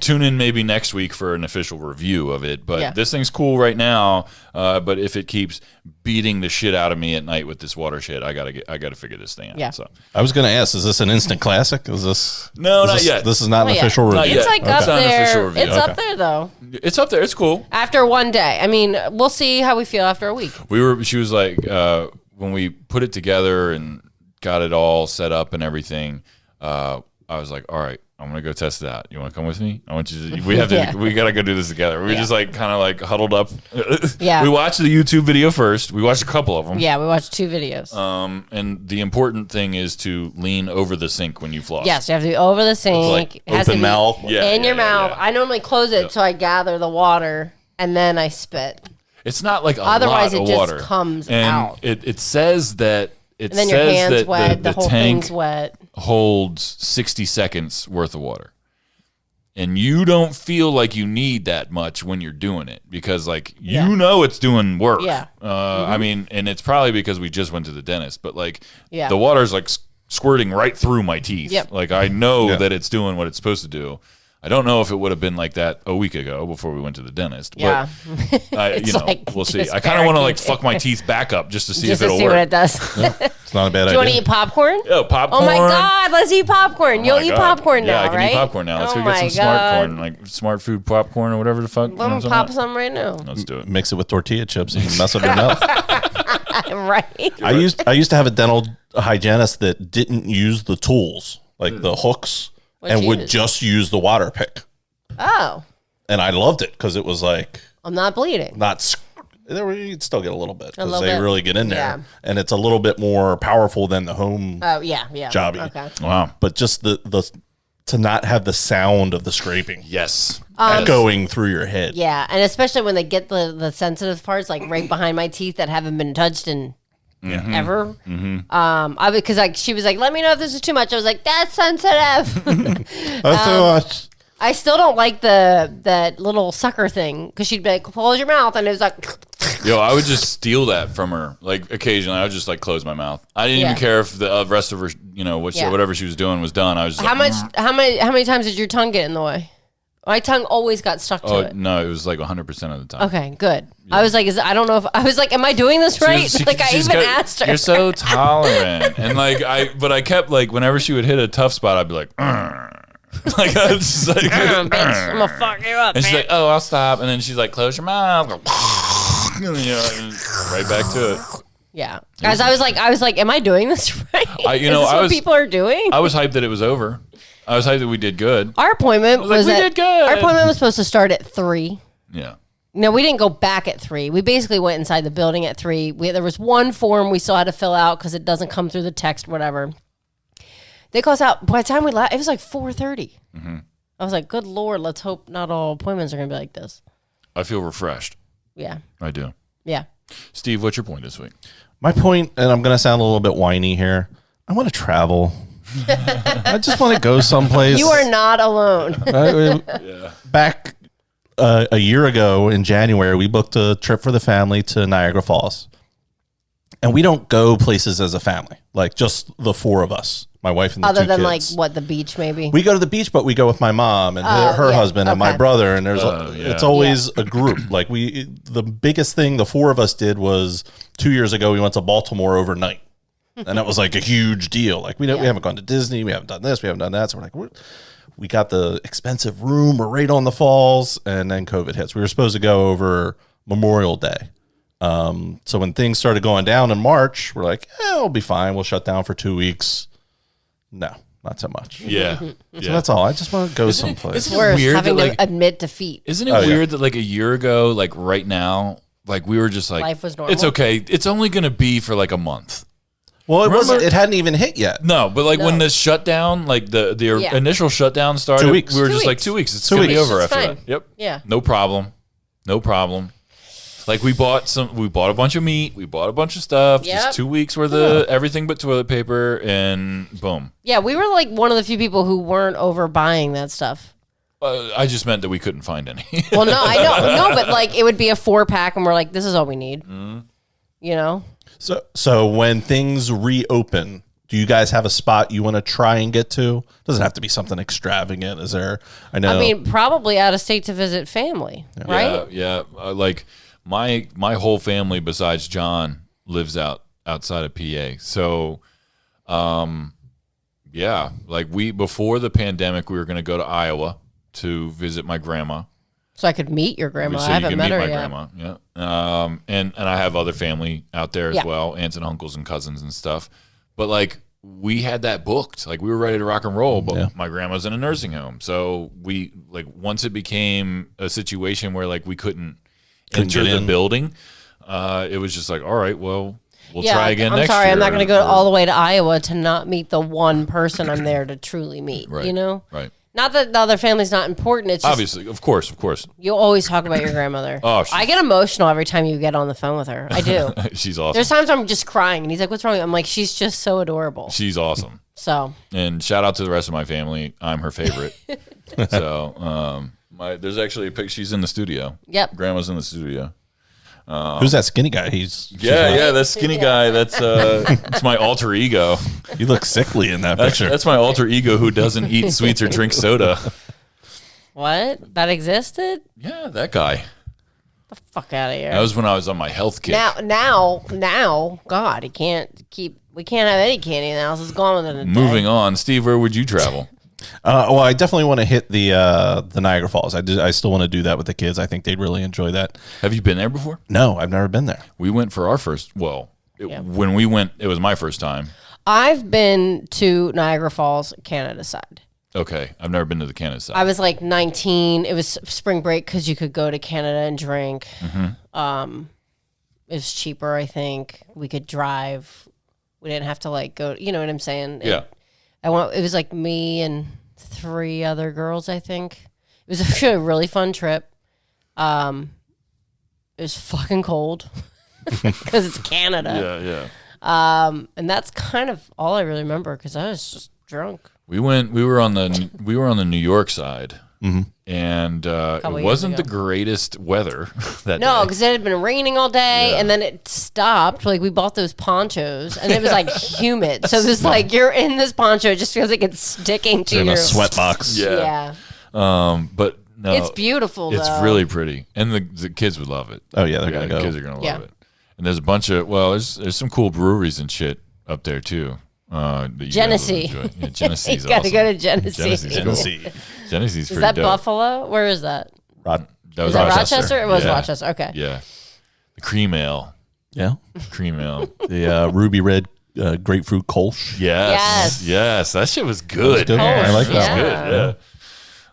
tune in maybe next week for an official review of it. But Yeah. this thing's cool right now. But if it keeps beating the shit out of me at night with this water shit, I gotta figure this thing out. Yeah. So I was going to ask, is this an instant classic? Is this? No, is not this- yet. This is not Oh, an yeah. official review. Not yet. It's like Okay. up It's not an official there. review. It's up there though. it's up there. It's cool. After 1 day, I mean, we'll see how we feel after a week. She was like, when we put it together and got it all set up and everything, I was like, all right, I'm gonna go test it out. You want to come with me? I want you to. We have to. Yeah. We gotta go do this together. We just like kind of like huddled up. Yeah. We watched the YouTube video first. We watched a couple of them. Yeah, we watched 2 videos. And the important thing is to lean over the sink when you floss. Yes, you have to be over the sink. like It has to open be mouth. Yeah, in your yeah, mouth. yeah. I normally close it so I gather the water and then I spit. It's not like a Otherwise, lot it of just water. comes and out. It says that it And then your says hand's that wet. the The whole tank thing's wet. holds 60 seconds worth of water. And you don't feel like you need that much when you're doing it because, like, Yeah. you know it's doing work. Yeah. I mean, and it's probably because we just went to the dentist, but, like, Yeah. the water's, like, squirting right through my teeth. Yep. Like, I know Yeah. that it's doing what it's supposed to do. I don't know if it would have been like that a week ago before we went to the dentist. Yeah. But, like we'll see. just I kind of want to, like, barricade fuck my teeth back up just to see Just if to it'll see work. what it does. It's not a bad Do you want to idea. eat popcorn? Yo, popcorn. Oh my God, let's eat popcorn. You'll my eat God. popcorn now, Yeah, I can right? eat popcorn now. Let's Oh go get my some smart God. corn, like smart food popcorn or whatever the fuck. Let me pop some right now. Let's do it. Mix it with tortilla chips and you can mess up your mouth. Right? I used to have a dental hygienist that didn't use the tools, like the hooks, What'd and you would use? just use the water pick. Oh, And I loved it because it was like I'm not bleeding. you'd still get a little bit because little they bit. really get in there. Yeah. And it's a little bit more powerful than the home Oh, yeah. jobby. Okay. Wow. But just the to not have the sound of the scraping Yes. echoing through your head. Yeah, and especially when they get the sensitive parts, like right behind my teeth that haven't been touched in ever. I because like she was like, "Let me know if this is too much." I was like, "That's sensitive." That's too much. I still don't like that little sucker thing because she'd be like, "Close your mouth," and it was like, Yo, I would just steal that from her. Like occasionally, I would just like close my mouth. I didn't even Yeah. care if the rest of her, Yeah. whatever she was doing was done. I was just "How like, much? How many times did your tongue get in the way?" My tongue always got stuck to it. No, it was like 100% of the time. Okay, good. Yeah. I was like, I don't know if I was like, am I doing this right? I even asked her. You're so tolerant, and like I kept like whenever she would hit a tough spot, I'd be like, like I was just like, bitch, I'm gonna fuck you up. And she's like, oh, I'll stop, and then she's like, close your mouth, and right back to it. Yeah, guys, I was like, am I doing this right? Is this what people are doing? I was hyped that it was over. I was hyped that we did good. Our appointment we did good. Our appointment was supposed to start at 3. Yeah. No, we didn't go back at 3. We basically went inside the building at 3. There was one form we still had to fill out because it doesn't come through the text, whatever. They called us out. By the time we left, it was like 4:30. Mm-hmm. I was like, good Lord, let's hope not all appointments are going to be like this. I feel refreshed. Yeah. I do. Yeah. Steve, what's your point this week? My point, and I'm going to sound a little bit whiny here, I want to travel. I just want to go someplace. You are not alone. Back a year ago in January, we booked a trip for the family to Niagara Falls. And we don't go places as a family, like just the 4 of us, my wife and the 2 kids. Other than like, what, the beach maybe? We go to the beach, but we go with my mom and her husband and my brother. And there's it's always a group. Like the biggest thing the 4 of us did was 2 years ago, we went to Baltimore overnight. And that was like a huge deal. Like we haven't gone to Disney. We haven't done this. We haven't done that. So we're like, we got the expensive room. We're right on the falls. And then COVID hits. We were supposed to go over Memorial Day. So when things started going down in March, we're like, it'll be fine. We'll shut down for 2 weeks. No, not so much. Yeah. So that's all. I just want to go someplace. It's worse having to admit defeat. Isn't it weird that like a year ago, like right now, like we were just like, life was normal. It's okay. It's only going to be for like a month. Well, it wasn't. It hadn't even hit yet. No, but like when the shutdown, like the initial shutdown started, 2 weeks. We were just like 2 weeks. It's going to be over after fine. that. Yep. Yeah. No problem. Like we bought a bunch of meat, we bought a bunch of stuff, just 2 weeks worth of everything but toilet paper, and boom. Yeah, we were like one of the few people who weren't overbuying that stuff. I just meant that we couldn't find any. Well, no, I know, no, but like it would be a 4-pack, and we're like, this is all we need. Mm-hmm. You know. So when things reopen, do you guys have a spot you want to try and get to? Doesn't have to be something extravagant. Is there? I mean, probably out of state to visit family, right? Yeah. Like my whole family besides John lives outside of PA. So, like before the pandemic, we were going to go to Iowa to visit my grandma. So I could meet your grandma. So I haven't met her my yet. Grandma, yeah. And I have other family out there as well, aunts and uncles and cousins and stuff. But like we had that booked, like we were ready to rock and roll. But my grandma's in a nursing home, so we like once it became a situation where like we couldn't enter the building, it was just like, all right, well, we'll try again next year. I'm not going to go all the way to Iowa to not meet the one person I'm there to truly meet. Right. You know, right. Not that the other family's not important. It's just, obviously, of course. You always talk about your grandmother. I get emotional every time you get on the phone with her. I do. She's awesome. There's times I'm just crying, and he's like, "What's wrong?" I'm like, "She's just so adorable." She's awesome. So. And shout out to the rest of my family. I'm her favorite. So, there's actually a picture. She's in the studio. Yep. Grandma's in the studio. Who's that skinny guy? That skinny guy. That's it's my alter ego. You look sickly in that picture. That's my alter ego who doesn't eat sweets or drink soda. What? That existed? Yeah, that guy. The fuck out of here. That was when I was on my health kick. Now, God, we can't have any candy in the house. It's gone within a day. Moving on, Steve, where would you travel? Well, I definitely want to hit the Niagara Falls. I still want to do that with the kids. I think they'd really enjoy that. Have you been there before? No, I've never been there. We went for our first. When we went, it was my first time. I've been to Niagara Falls, Canada side. Okay, I've never been to the Canada side. I was like 19. It was spring break because you could go to Canada and drink. Mm-hmm. It was cheaper, I think. We could drive. We didn't have to like go. You know what I'm saying? Yeah. It was like me and 3 other girls, I think. It was actually a really fun trip. It was fucking cold because it's Canada. Yeah. And that's kind of all I really remember because I was just drunk. We were on the New York side, and it wasn't the greatest weather that day. No, because it had been raining all day, and then it stopped. Like we bought those ponchos, and it was like humid. So it was like you're in this poncho, it just feels like it's sticking to in your a sweat box. Yeah. But No, it's beautiful. It's though. really pretty, and the kids would love it. Oh yeah, they're gonna go. The kids are gonna Yeah. love it. And there's a bunch of there's some cool breweries and shit up there too. That you guys will Genesee. enjoy. Yeah, Genesee's You got to awesome. go to Genesee. Genesee's cool. Tennessee. Genesee's Is pretty that dope. Buffalo? Where is that? Rod. That Is that Rochester? It was Yeah. Rochester. Okay. Yeah, the cream ale. Yeah. Cream ale. The ruby red grapefruit Kolsch. Yes. That shit was good. Good. I like that yeah. one. Good. Yeah.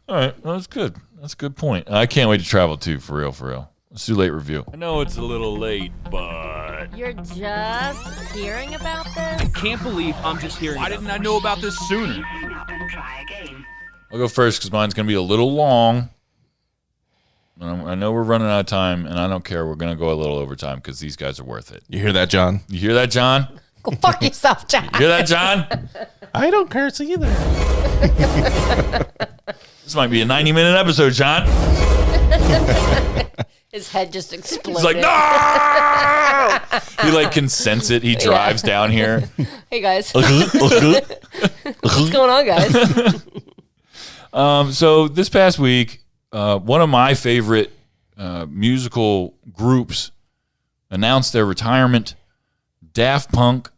All right. Well, that's good. That's a good point. I can't wait to travel too. For real. Let's do late review. I know it's a little late, but You're just hearing about this? can't believe I'm just hearing. Why didn't I know about this sooner? I'll go first because mine's going to be a little long. I know we're running out of time, and I don't care. We're going to go a little over time because these guys are worth it. You hear that, John? You hear that, John? Go fuck yourself, John. You hear that, John? I don't curse either. This might be a 90-minute episode, John. His head just exploded. He's like, no! He like can sense it. He drives down here. Hey guys, what's going on, guys? So this past week, one of my favorite musical groups announced their retirement. Daft Punk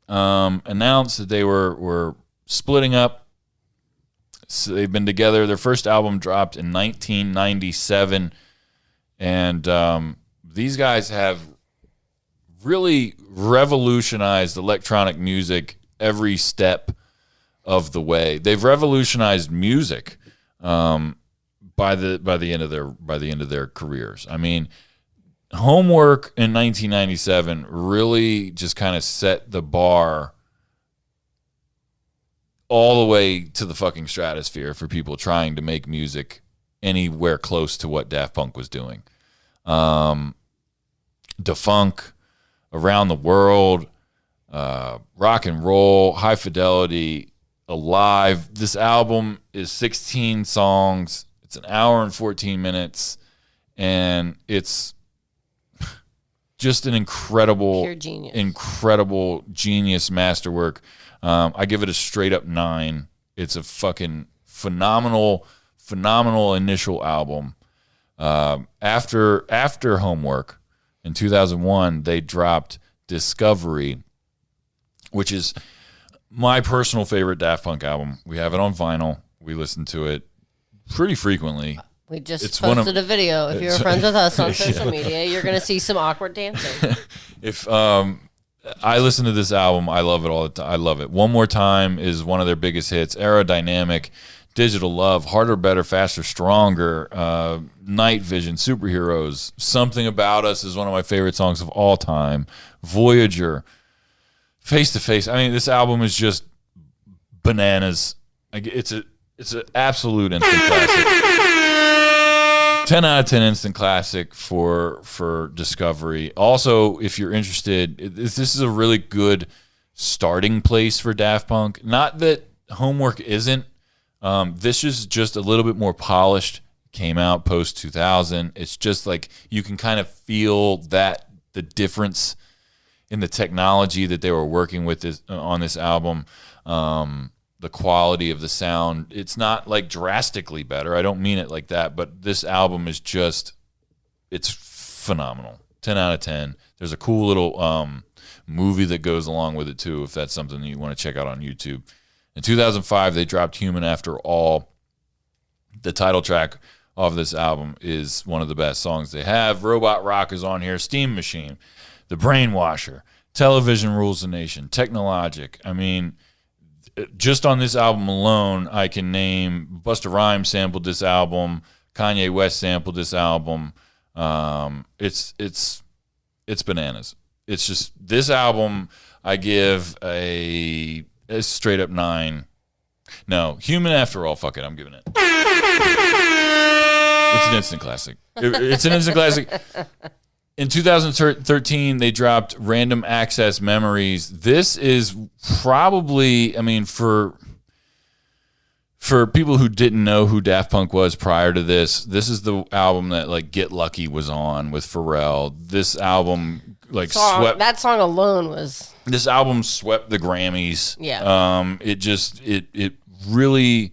announced that they were splitting up. So they've been together. Their first album dropped in 1997, and these guys have really revolutionized electronic music every step of the way. They've revolutionized music by the end of their careers. I mean, Homework in 1997 really just kind of set the bar all the way to the fucking stratosphere for people trying to make music anywhere close to what Daft Punk was doing. Defunk, Around the World, Rock and Roll, High Fidelity, Alive. This album is 16 songs. It's an hour and 14 minutes, and it's just an incredible genius masterwork. I give it a straight up 9. It's a fucking phenomenal initial album. After Homework in 2001, they dropped Discovery, which is my personal favorite Daft Punk album. We have it on vinyl. We listen to it pretty frequently. We just posted a video. If you're friends with us on social media, you're going to see some awkward dancing. If I listen to this album, I love it all the time. I love it. One More Time is one of their biggest hits. Aerodynamic, Digital Love, Harder, Better, Faster, Stronger, Night Vision, Superheroes, Something About Us is one of my favorite songs of all time. Voyager, Face to Face. I mean, this album is just bananas. It's an absolute instant classic. 10 out of 10 instant classic for Discovery. Also, if you're interested, this is a really good starting place for Daft Punk. Not that Homework isn't. This is just a little bit more polished. Came out post 2000. It's just like you can kind of feel that the difference in the technology that they were working with on this album. The quality of the sound, it's not like drastically better. I don't mean it like that, but this album is just, it's phenomenal. 10 out of 10. There's a cool little movie that goes along with it too, if that's something that you want to check out on YouTube. In 2005, they dropped Human After All. The title track of this album is one of the best songs they have. Robot Rock is on here. Steam Machine, The Brainwasher, Television Rules the Nation, Technologic. I mean, just on this album alone, I can name Busta Rhymes sampled this album, Kanye West sampled this album. It's bananas. It's just, this album I give a straight up 9. No, Human After All, fuck it, I'm giving it. It's an instant classic. It's an instant classic. In 2013, they dropped Random Access Memories. This is probably, I mean, for people who didn't know who Daft Punk was prior to this is the album that like Get Lucky was on with Pharrell. This album swept. That song alone was. This album swept the Grammys. Yeah. It really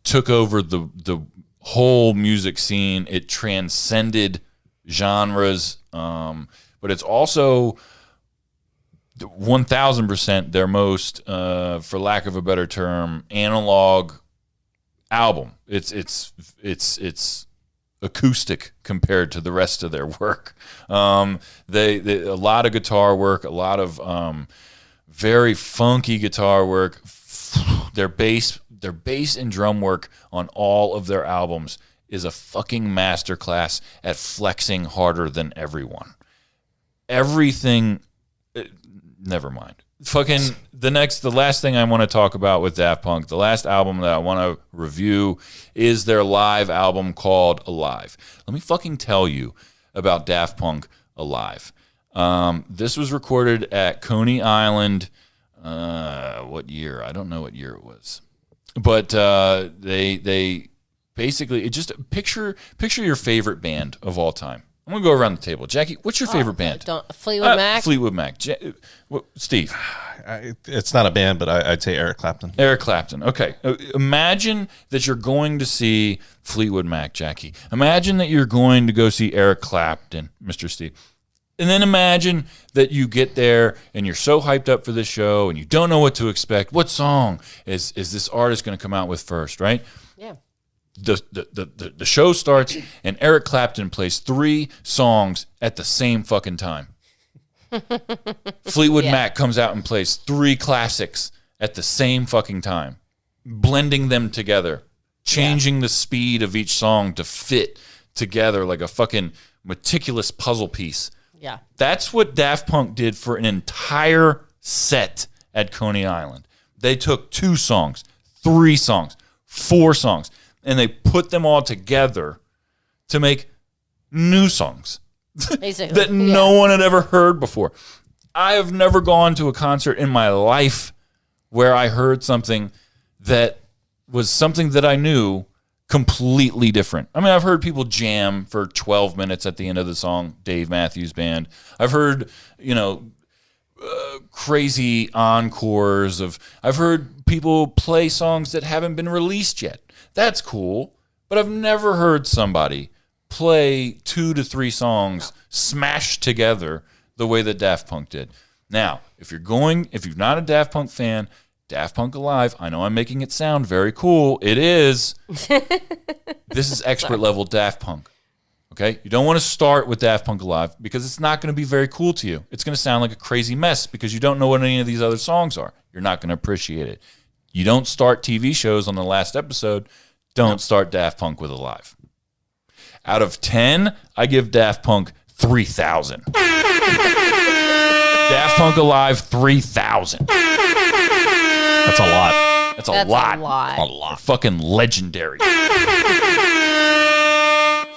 took over the whole music scene. It transcended genres, but it's also 1,000% their most, for lack of a better term, analog album. It's acoustic compared to the rest of their work. They a lot of guitar work, a lot of very funky guitar work. Their bass and drum work on all of their albums is a fucking masterclass at flexing harder than everyone. Everything. Never mind. Fucking the last thing I want to talk about with Daft Punk, the last album that I want to review is their live album called Alive. Let me fucking tell you about Daft Punk Alive. This was recorded at Coney Island. What year? I don't know what year it was. But they basically just picture your favorite band of all time. I'm going to go around the table. Jackie, what's your favorite band? Fleetwood Mac? Fleetwood Mac. Steve? It's not a band, but I'd say Eric Clapton. Eric Clapton. Okay. Imagine that you're going to see Fleetwood Mac, Jackie. Imagine that you're going to go see Eric Clapton, Mr. Steve. And then imagine that you get there and you're so hyped up for this show and you don't know what to expect. What song is this artist going to come out with first, right? Yeah. The show starts and Eric Clapton plays 3 songs at the same fucking time. Fleetwood Mac comes out and plays 3 classics at the same fucking time, blending them together, changing the speed of each song to fit together like a fucking meticulous puzzle piece. Yeah. That's what Daft Punk did for an entire set at Coney Island. They took 2 songs, 3 songs, 4 songs, and they put them all together to make new songs that no one had ever heard before. I have never gone to a concert in my life where I heard something that was something that I knew completely different. I mean, I've heard people jam for 12 minutes at the end of the song, Dave Matthews Band. I've heard, crazy encores I've heard people play songs that haven't been released yet. That's cool, but I've never heard somebody play 2 to 3 songs smashed together the way that Daft Punk did. Now, if you're not a Daft Punk fan, Daft Punk Alive, I know I'm making it sound very cool. It is. This is expert level Daft Punk. Okay? You don't want to start with Daft Punk Alive because it's not going to be very cool to you. It's going to sound like a crazy mess because you don't know what any of these other songs are. You're not going to appreciate it. You don't start TV shows on the last episode. Don't start Daft Punk with Alive. Out of 10, I give Daft Punk 3,000. Daft Punk Alive, 3,000. That's a lot. That's a lot. A lot. Fucking legendary.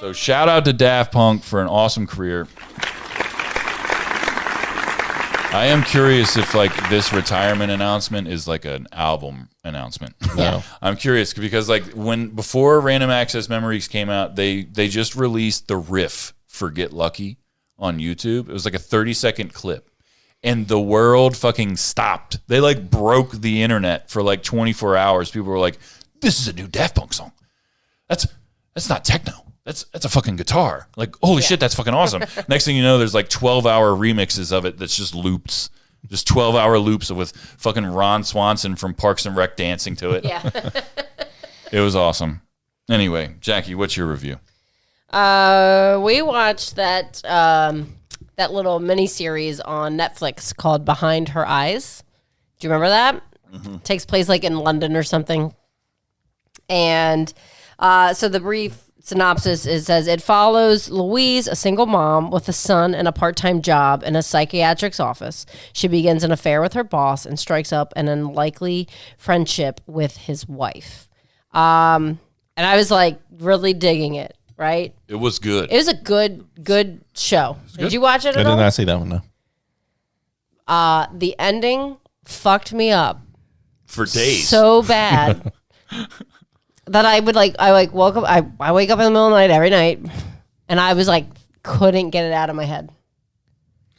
So shout out to Daft Punk for an awesome career. I am curious if this retirement announcement is like an album announcement. No. I'm curious because before Random Access Memories came out, they just released the riff for Get Lucky on YouTube. It was like a 30-second clip. And the world fucking stopped. They broke the internet for 24 hours. People were like, this is a new Daft Punk song. That's not techno. That's a fucking guitar. Holy shit, that's fucking awesome. Next thing you know, there's 12-hour remixes of it that's just loops. Just 12-hour loops with fucking Ron Swanson from Parks and Rec dancing to it. Yeah. It was awesome. Anyway, Jackie, what's your review? We watched that little mini-series on Netflix called Behind Her Eyes. Do you remember that? Mm-hmm. Takes place in London or something. And so the brief synopsis says it follows Louise, a single mom with a son and a part-time job in a psychiatric's office. She begins an affair with her boss and strikes up an unlikely friendship with his wife. And I was really digging it. Right? It was good. It was a good show. Did you watch it I at did all? not see that one, no. The ending fucked me up for days. So bad that I would woke up. I wake up in the middle of the night every night, and I was couldn't get it out of my head.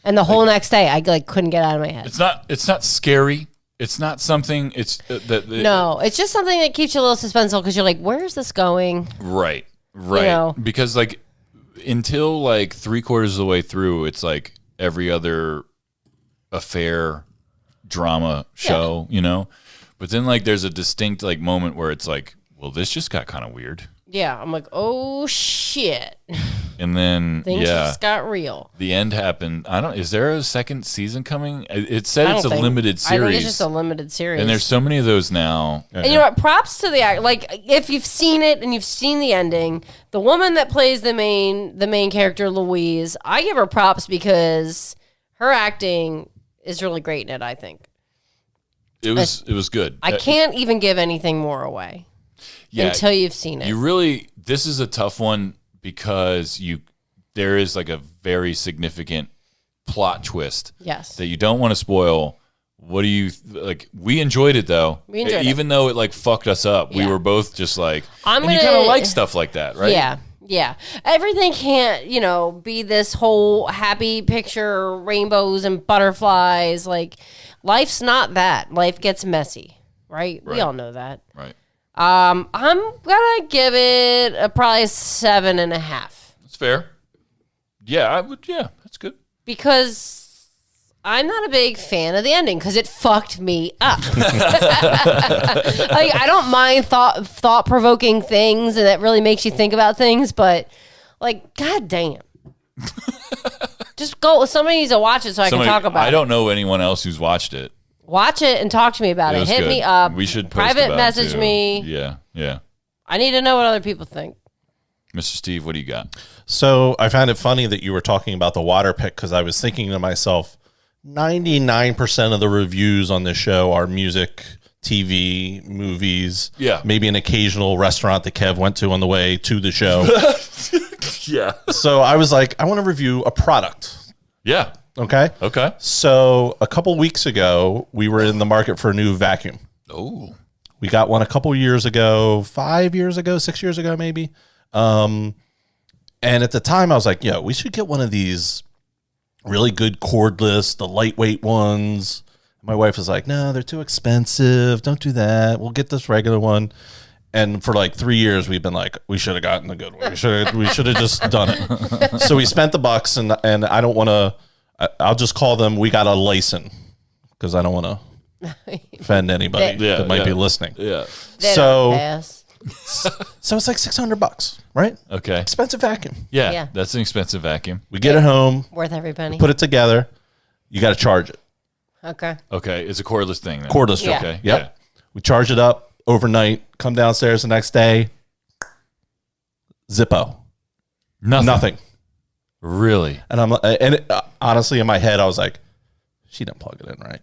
And the whole next day, I couldn't get it out of my head. It's not scary. It's not something. It's no, it's just something that keeps you a little suspenseful because you're like, where is this going? Right. You know? Because like until like 3/4 of the way through, it's like every other affair drama show, you know. But then like there's a distinct like moment where it's like, well, this just got kind of weird. Yeah, I'm like, oh shit. And then Things just got real. The end happened. Is there a second season coming? It said it's a limited series. I think it's just a limited series. And there's so many of those now. And you know what? Props to the act. Like, if you've seen it and you've seen the ending, the woman that plays the main character, Louise, I give her props because her acting is really great in it, I think. It was good. I can't even give anything more away until you've seen it. This is a tough one because there is like a very significant plot twist. Yes. That you don't want to spoil. What do you like? We enjoyed it though. We enjoyed it. Even though it like fucked us up. Yeah. We were both just like, you kind gonna of like stuff like that, right? Yeah. Yeah. Everything can't, be this whole happy picture, rainbows and butterflies. Like, life's not that. Life gets messy, right? We all know that. Right. I'm gonna give it probably 7.5. That's fair. Yeah, I would. Yeah, that's good. Because I'm not a big fan of the ending because it fucked me up. Like, I don't mind thought-provoking things and that really makes you think about things, but like, goddamn. Just go. Somebody needs to watch it so I can talk about it. I don't know anyone else who's watched it. Watch it and talk to me about it. Hit good. me up. We should post private about message it too. me. Yeah. I need to know what other people think. Mr. Steve, what do you got? So I found it funny that you were talking about the water pick because I was thinking to myself, 99% of the reviews on this show are music, TV, movies. Yeah. Maybe an occasional restaurant that Kev went to on the way to the show. Yeah. So I was like, I want to review a product. Yeah. Okay. So a couple weeks ago, we were in the market for a new vacuum. Oh. We got one a couple years ago, 5 years ago, 6 years ago, maybe. And at the time I was like, we should get one of these really good cordless, the lightweight ones. My wife was like, no, they're too expensive. Don't do that. We'll get this regular one. And for like 3 years, we've been like, we should have gotten the good one. We should have just done it. So we spent the bucks, and I don't want to. I'll just call them. We got a license because I don't want to offend anybody that might be listening. Yeah. So it's like $600, right? Okay. Expensive vacuum. Yeah. That's an expensive vacuum. We get it home, Worth every penny. put it together. You got to charge it. Okay. It's a cordless thing then. Cordless. Yeah. Okay. Yep. Yeah. We charge it up overnight. Come downstairs the next day. Zippo. Nothing. Really? And honestly, in my head, I was like, she didn't plug it in right.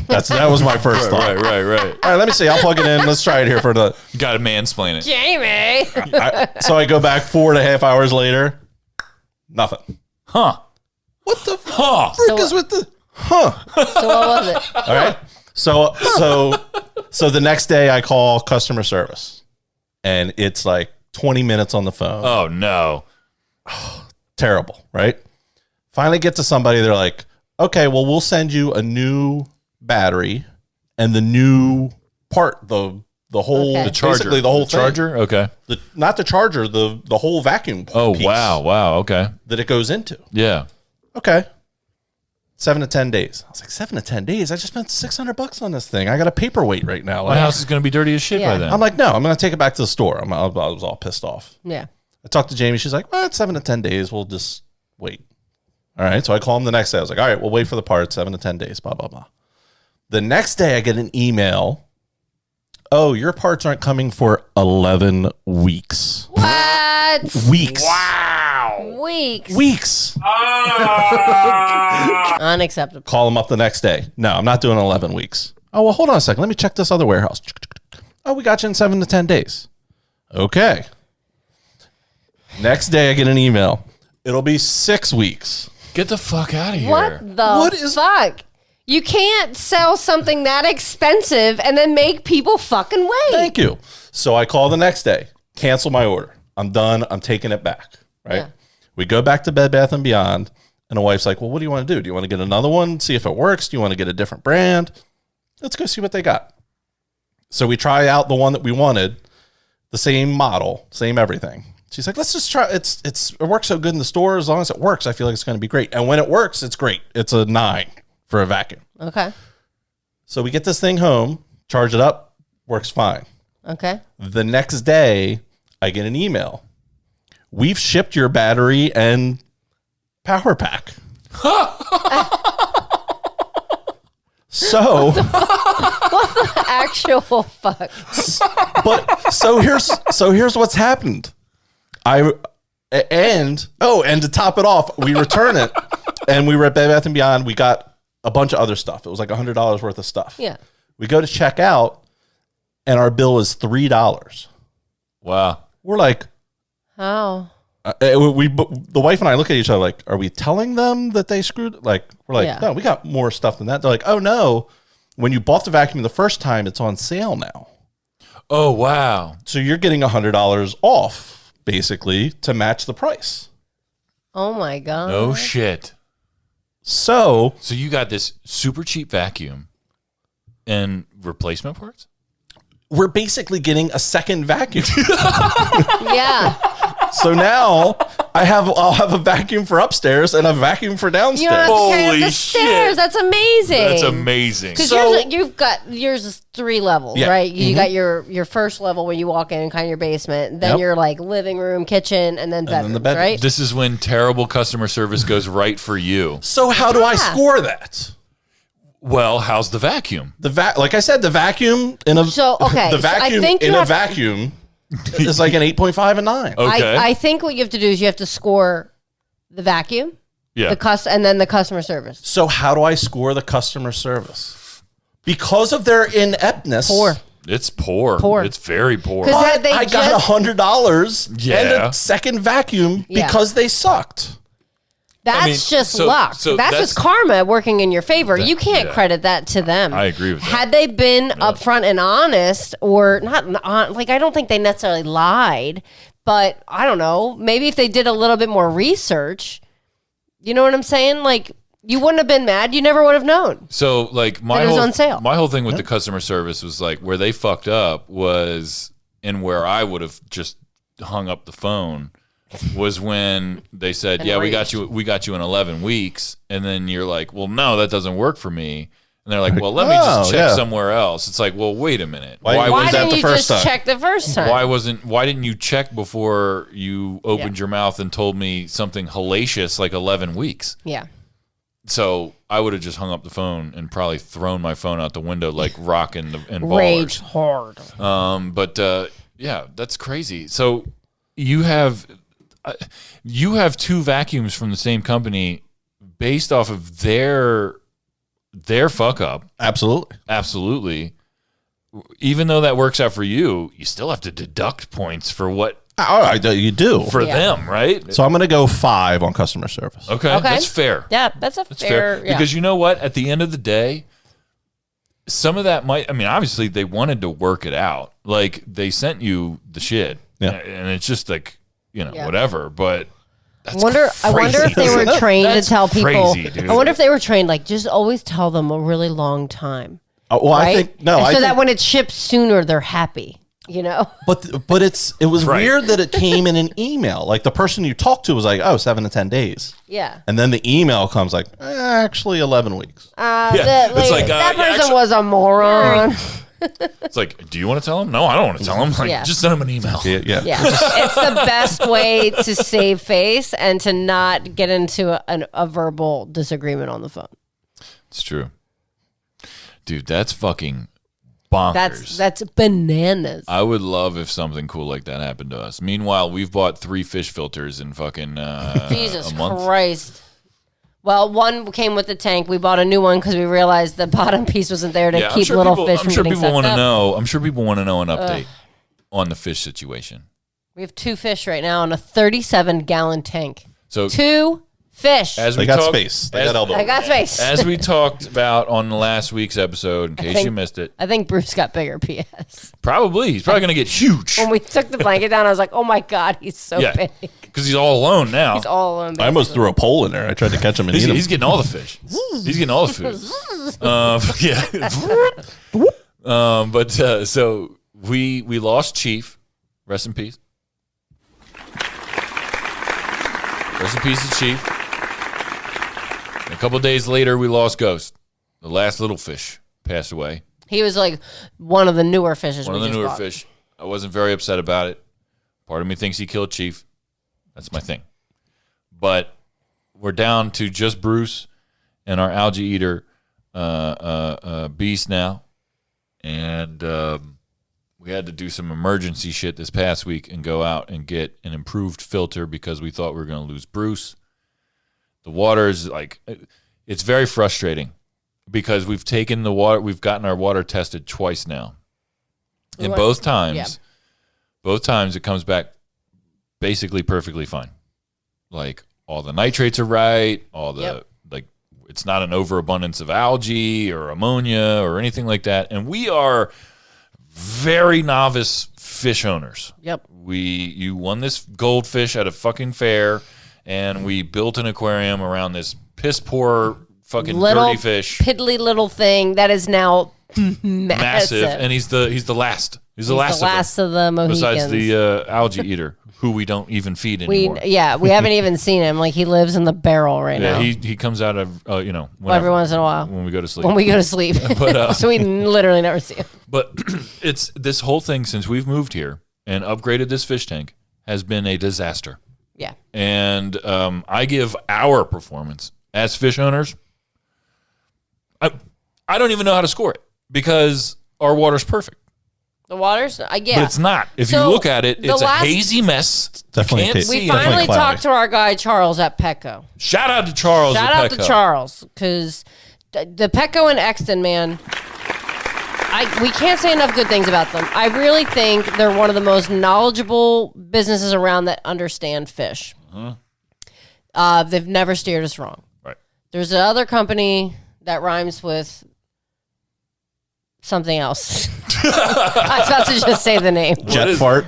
That was my first thought. Right. All right, let me see. I'll plug it in. Let's try it here for the. Got to mansplain it. Jamie. So I go back 4.5 hours later. Nothing. Huh. What the frick is with the? So what was it? All right. So the next day I call customer service, and it's like 20 minutes on the phone. Oh no. Terrible, right? Finally get to somebody. They're like, okay, well, we'll send you a new battery and the new part, the whole, Okay. The charger. basically the whole thing. Charger? Okay. Not the charger, the whole vacuum. Oh, piece wow. Okay. that it goes into. Yeah. Okay. 7 to 10 days. I was like, 7 to 10 days? I just spent $600 on this thing. I got a paperweight right now. My house is going to be dirty as shit Yeah. by then. I'm like, no, I'm going to take it back to the store. I was all pissed off. Yeah. I talked to Jamie. She's like, well, it's 7 to 10 days. We'll just wait. All right. So I call him the next day. I was like, all right, we'll wait for the parts, 7 to 10 days, blah, blah, blah. The next day I get an email. Oh, your parts aren't coming for 11 weeks. What? Weeks. Weeks. Unacceptable. Call them up the next day. No, I'm not doing 11 weeks. Oh, well, hold on a second. Let me check this other warehouse. Oh, we got you in 7 to 10 days. Okay. Next day I get an email. It'll be 6 weeks. Get the fuck out of here. What the fuck? You can't sell something that expensive and then make people fucking wait. Thank you. So I call the next day. Cancel my order. I'm done. I'm taking it back. Right. Yeah. We go back to Bed Bath & Beyond. And the wife's like, well, what do you want to do? Do you want to get another one? See if it works? Do you want to get a different brand? let's go see what they got. So we try out the one that we wanted, the same model, same everything. She's like, let's just try. It works so good in the store. As long as it works, I feel like it's going to be great. And when it works, it's great. It's a 9 for a vacuum. Okay. So we get this thing home, charge it up, works fine. Okay. The next day, I get an email. We've shipped your battery and power pack. So what the actual fuck? But so here's what's happened. And to top it off, we return it, and we were at Bed Bath & Beyond. We got a bunch of other stuff. It was like $100 worth of stuff. Yeah. We go to check out, and our bill is $3. Wow. We're like, how? The wife and I look at each other like, are we telling them that they screwed? Like, we're like, no, we got more stuff than that. They're like, oh no, when you bought the vacuum the first time, it's on sale now. Oh wow! So you're getting $100 off, basically, to match the price. Oh my god! No shit. So you got this super cheap vacuum and replacement parts? We're basically getting a second vacuum. Yeah. So now I'll have a vacuum for upstairs and a vacuum for downstairs. You don't have to carry up Holy the stairs. shit. That's amazing. That's amazing. Because you've got yours is 3 levels, Yeah. right? You got your first level when you walk in, kind of your basement. Then your like living room, kitchen, and then bedrooms, right? This is when terrible customer service goes right for you. So how do I score that? Well, how's the vacuum? Like I said, the vacuum in a vacuum is like an 8.5 and 9. Okay. I think what you have to do is you have to score the vacuum, and then the customer service. So how do I score the customer service? Because of their ineptness. It's poor. It's very poor. But I got $100 and a second vacuum because they sucked. That's just luck. That's just karma working in your favor. You can't credit that to them. I agree with that. Had they been upfront and honest, or not, like I don't think they necessarily lied, but I don't know. Maybe if they did a little bit more research, you know what I'm saying? Like you wouldn't have been mad. You never would have known. So like my on sale. My whole thing with the customer service was like where they fucked up was, and where I would have just hung up the phone. Was when they said, we got you in 11 weeks. And then you're like, well, no, that doesn't work for me. And they're like, well, let me just check somewhere else. It's like, well, wait a minute. Why didn't you just check the first time? Why didn't you check before you opened your mouth and told me something hellacious like 11 weeks? Yeah. So I would have just hung up the phone and probably thrown my phone out the window like Rock and Rage Ballers. hard. But that's crazy. So you have 2 vacuums from the same company based off of their fuck up. Absolutely. Even though that works out for you, you still have to deduct points for what you do for them, right? So I'm going to go 5 on customer service. Okay. That's fair. Yeah, that's fair. Yeah. Because you know what? At the end of the day, some of that obviously they wanted to work it out. Like they sent you the shit. Yeah. And it's just like, whatever, but I wonder if they were trained to tell people. Crazy, dude. I wonder if they were trained like just always tell them a really long time. I think no. So that when it ships sooner, they're happy. But it was weird that it came in an email. Like the person you talked to was like, 7 to 10 days. Yeah. And then the email comes like, actually 11 weeks. That person was a moron. It's like, do you want to tell him? No, I don't want to tell him. Like, just send him an email. Yeah. It's the best way to save face and to not get into a verbal disagreement on the phone. It's true. Dude, that's fucking bonkers. That's bananas. I would love if something cool like that happened to us. Meanwhile, we've bought 3 fish filters in fucking Jesus a month. Christ. Well, one came with the tank. We bought a new one because we realized the bottom piece wasn't there to keep little fish from getting sucked up. I'm sure people want to know an update on the fish situation. We have 2 fish right now in a 37-gallon tank. So 2 Fish. They got space. They got elbow. I got space. As we talked about on last week's episode, in case you missed it. I think Bruce got bigger, P.S. Probably. He's probably going to get huge. When we took the blanket down, I was like, oh my God, he's so big. Because he's all alone now. He's all alone. I almost threw a pole in there. I tried to catch him and eat him. He's getting all the fish. He's getting all the food. So we lost Chief. Rest in peace. Rest in peace to Chief. A couple days later, we lost Ghost. The last little fish passed away. He was like one of the newer fishes. One of the newer fish. I wasn't very upset about it. Part of me thinks he killed Chief. That's my thing. But we're down to just Bruce and our algae eater Beast now. And we had to do some emergency shit this past week and go out and get an improved filter because we thought we were going to lose Bruce. The water is like, it's very frustrating because we've taken the water, we've gotten our water tested twice now. And both times it comes back basically perfectly fine. Like all the nitrates are right, all the, like it's not an overabundance of algae or ammonia or anything like that. And we are very novice fish owners. Yep. You won this goldfish at a fucking fair, and we built an aquarium around this piss poor fucking dirty fish. Piddly little thing that is now massive. And he's the last. He's the last of the Mohicans. Besides the algae eater, who we don't even feed anymore. We haven't even seen him. Like he lives in the barrel right now. Yeah, he comes out of whenever, every once in a while when we go to sleep. But, so we literally never see him. But it's this whole thing since we've moved here and upgraded this fish tank has been a disaster. Yeah. And I give our performance as fish owners, I don't even know how to score it because our water's perfect. The water's, But it's not. If you look at it, it's a hazy mess. Definitely. We finally talked to our guy Charles at Petco. Shout out to Charles. Shout out to Charles because the Petco in Exton, man. We can't say enough good things about them. I really think they're one of the most knowledgeable businesses around that understand fish. They've never steered us wrong. Right. There's another company that rhymes with something else. I was about to just say the name. Jet fart.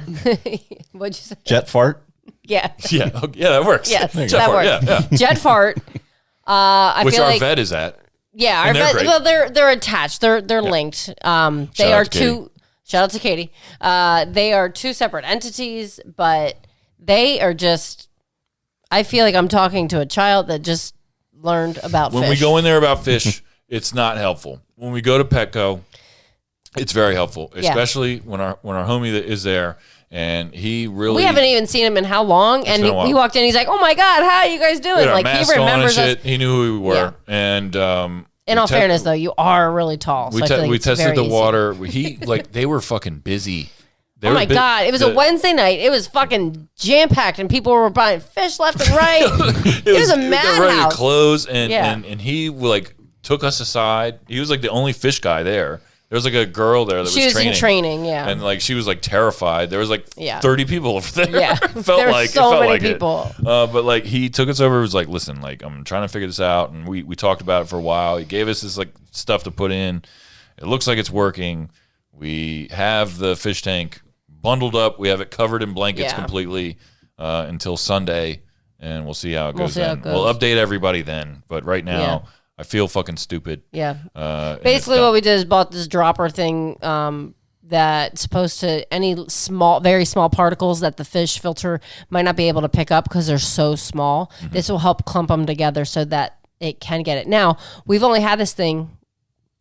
What'd you say? Jet fart. Yeah. Yeah, that works. Yes, Jet that fart, works. yeah. Jet fart. Which feel our like, vet is at. Yeah, our and vet. great. Well, they're attached. They're linked. They are two. Shout out to Katie. They are two separate entities, but they are just. I feel like I'm talking to a child that just learned about When fish. we go in there about fish, it's not helpful. When we go to Petco, it's very helpful, especially when our homie that is there, and he really. We haven't even seen him in how long, and he walked in. He's like, "Oh my God, how are you guys doing?" Like he remembers us. He knew who we were, Yeah. and in all fairness, though, you are really tall. So we tested the water. They were fucking busy. Oh my God, it was a Wednesday night. It was fucking jam packed, and people were buying fish left and right. it was a madhouse. They were ready to close, and he like took us aside. He was like the only fish guy there. There was like a girl there that was training. She was in training, yeah. And like she was like terrified. There was like 30 people over there. Yeah. There were so many people. But like he took us over and was like, listen, like I'm trying to figure this out. And we talked about it for a while. He gave us this like stuff to put in. It looks like it's working. We have the fish tank bundled up. We have it covered in blankets completely until Sunday. And we'll see how it goes then. We'll update everybody then. But right now... I feel fucking stupid. Yeah. Basically, what we did is bought this dropper thing that's supposed to any very small particles that the fish filter might not be able to pick up because they're so small. Mm-hmm. This will help clump them together so that it can get it. Now, we've only had this thing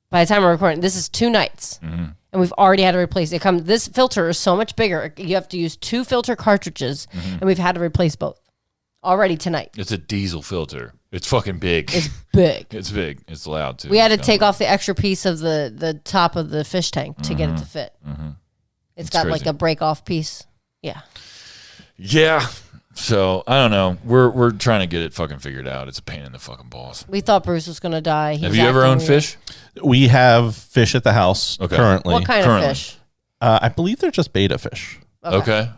by the time we're recording. This is 2 nights, and we've already had to replace it. This filter is so much bigger. You have to use 2 filter cartridges, and we've had to replace both already tonight. It's a diesel filter. It's fucking big. It's big. It's big. It's loud too. We had to take off the extra piece of the top of the fish tank to get it to fit. It's got crazy. Like a break off piece. Yeah. Yeah. So I don't know. We're trying to get it fucking figured out. It's a pain in the fucking balls. We thought Bruce was gonna die. Have you ever owned fish? We have fish at the house currently. What kind of fish? I believe they're just betta fish. Okay.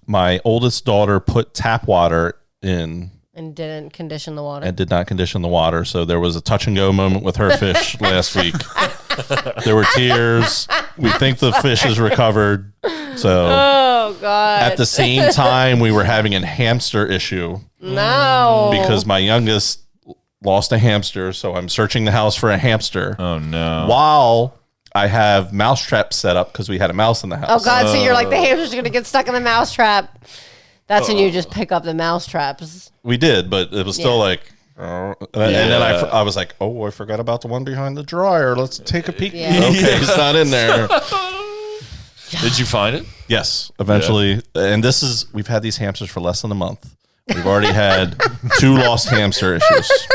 My oldest daughter put tap water in And didn't condition the water. And did not condition the water. So there was a touch and go moment with her fish last week. There were tears. We think the fish is recovered. So Oh, God. at the same time, we were having a hamster issue. No. Because my youngest lost a hamster. So I'm searching the house for a hamster. Oh, no. While I have mouse traps set up because we had a mouse in the house. Oh, God. So you're like, the hamster's going to get stuck in the mouse trap. That's when you just pick up the mouse traps. We did, but it was still like, and then I was like, oh, I forgot about the one behind the dryer. Let's take a peek. Yeah. Okay, it's not in there. Did you find it? Yes, eventually. Yeah. And we've had these hamsters for less than a month. We've already had 2 lost hamster issues.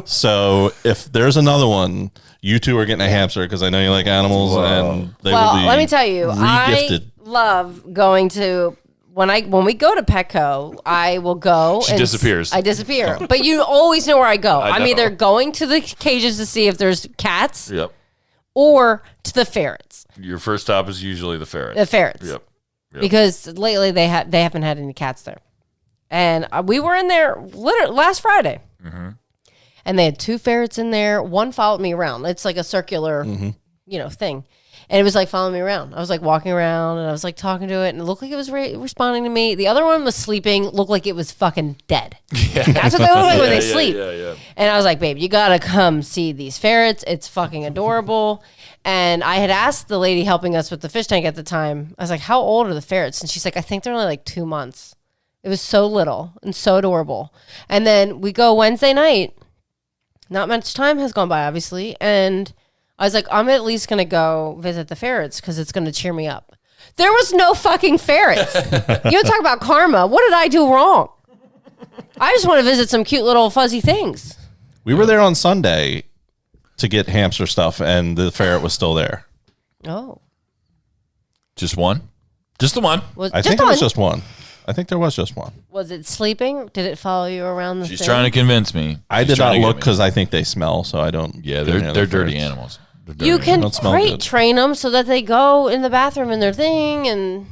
So if there's another one, you 2 are getting a hamster because I know you like animals, and they will be let me tell you, regifted. I love going to. When we go to Petco, I will go. She disappears. I disappear. But you always know where I go. I'm know. either going to the cages to see if there's cats Yep. or to the ferrets. Your first stop is usually the ferret. The ferrets. Yep. Because lately they haven't had any cats there. And we were in there literally last Friday. Mm-hmm. And they had 2 ferrets in there. One followed me around. It's like a circular, thing. And it was like following me around. I was like walking around and I was like talking to it and it looked like it was responding to me. The other one was sleeping, looked like it was fucking dead. Yeah. That's what they look like when they sleep. Yeah. And I was like, babe, you gotta come see these ferrets. It's fucking adorable. And I had asked the lady helping us with the fish tank at the time, I was like, how old are the ferrets? And she's like, I think they're only like 2 months. It was so little and so adorable. And then we go Wednesday night. Not much time has gone by, obviously. And I was like, I'm at least going to go visit the ferrets because it's going to cheer me up. There was no fucking ferrets. You talk about karma. What did I do wrong? I just want to visit some cute little fuzzy things. We were there on Sunday to get hamster stuff, and the ferret was still there. Oh. Just one? Just the one? I think it was just one. I think there was just one. Was it sleeping? Did it follow you around the She's thing? trying to convince me. I did not look because I think they smell, so I don't. Yeah, they're dirty animals. You can Don't smell crate good. train them so that they go in the bathroom in their thing, and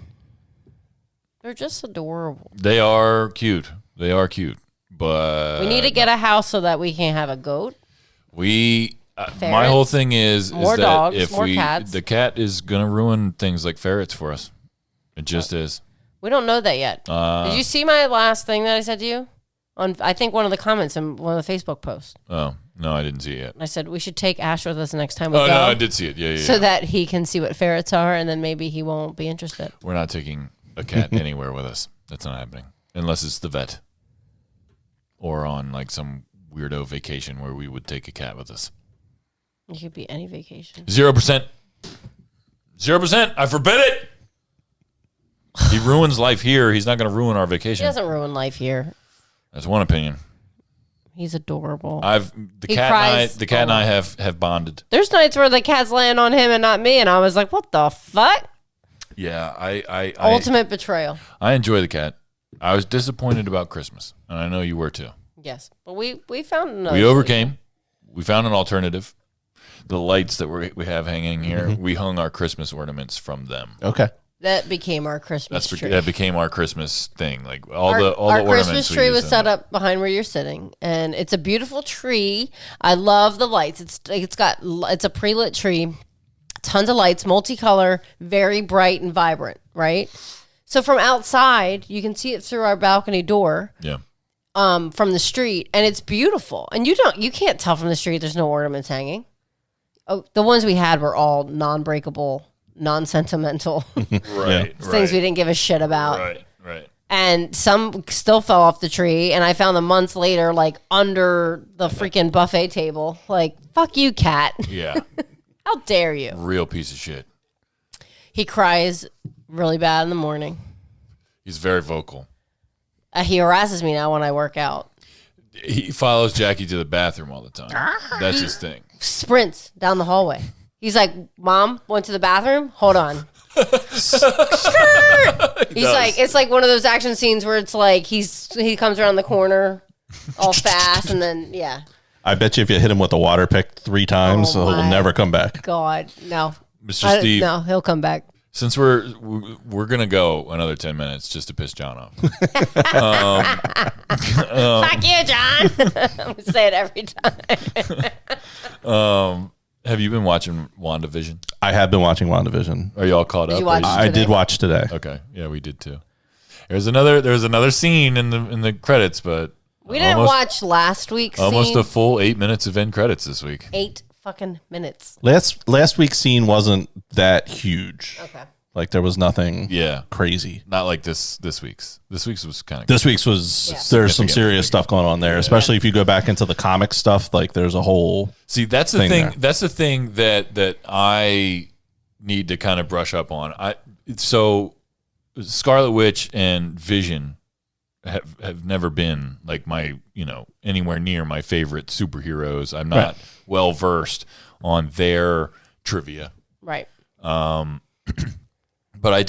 they're just adorable. They are cute. But We need to get a house so that we can have a goat. My whole thing is More that dogs, if more cats. the cat is gonna ruin things like ferrets for us. It just is. We don't know that yet. Did you see my last thing that I said to you? On I think one of the comments in one of the Facebook posts. Oh no, I didn't see it yet. I said we should take Ash with us next time we Oh go. no, I did see it. Yeah. So that he can see what ferrets are, and then maybe he won't be interested. We're not taking a cat anywhere with us. That's not happening unless it's the vet or on like some weirdo vacation where we would take a cat with us. It could be any vacation. 0%. 0%. I forbid it. He ruins life here. He's not going to ruin our He vacation. doesn't ruin life here. That's one opinion. He's adorable. The He cat cries and a I lot. have bonded. There's nights where the cat's laying on him and not me, and I was like, "What the fuck?" Yeah, I Ultimate betrayal. I enjoy the cat. I was disappointed about Christmas, and I know you were too. Yes, but we found another. We overcame. We found an alternative. The lights that we have hanging here, we hung our Christmas ornaments from them. Okay. That became our Christmas tree. That became our Christmas thing. Like Our the ornaments. Christmas we tree used was in set that. up behind where you're sitting, and it's a beautiful tree. I love the lights. It's a pre-lit tree, tons of lights, multicolor, very bright and vibrant. Right. So from outside, you can see it through our balcony door. Yeah. From the street, and it's beautiful. And you can't tell from the street there's no ornaments hanging. Oh, the ones we had were all non-breakable, non-sentimental Right. things we didn't give a shit about. Right. And some still fell off the tree, and I found them months later, like under the freaking buffet table. Like, fuck you, cat. Yeah. How dare you? Real piece of shit. He cries really bad in the morning. He's very vocal. He harasses me now when I work out. He follows Jackie to the bathroom all the time. That's his thing. Sprints down the hallway. He's like, "Mom, went to the bathroom? Hold on." He's like, it's like one of those action scenes where it's like he comes around the corner all fast, and then I bet you if you hit him with a water pick 3 times, Oh, he'll my never come back. God, no, Mr. Steve. no, he'll come back. Since we're gonna go another 10 minutes just to piss John off. Fuck you, John. I'm gonna say it every time. Have you been watching WandaVision? I have been watching WandaVision. Are you all caught Did up? you watch I did watch today. Okay, yeah, we did too. There's another scene in the credits, but We didn't watch last week's almost scene. a full 8 minutes of end credits this week. 8 fucking minutes. Last week's scene wasn't that huge. Okay. Like there was nothing Yeah, crazy. not like this week's. This week's was kind of This week's was there's some serious stuff going on there, especially if you go back into the comic stuff. Like there's a whole that's the thing thing. there. That's the thing that I need to kind of brush up on. So Scarlet Witch and Vision have never been like my anywhere near my favorite superheroes. I'm not well versed on their trivia. Right. But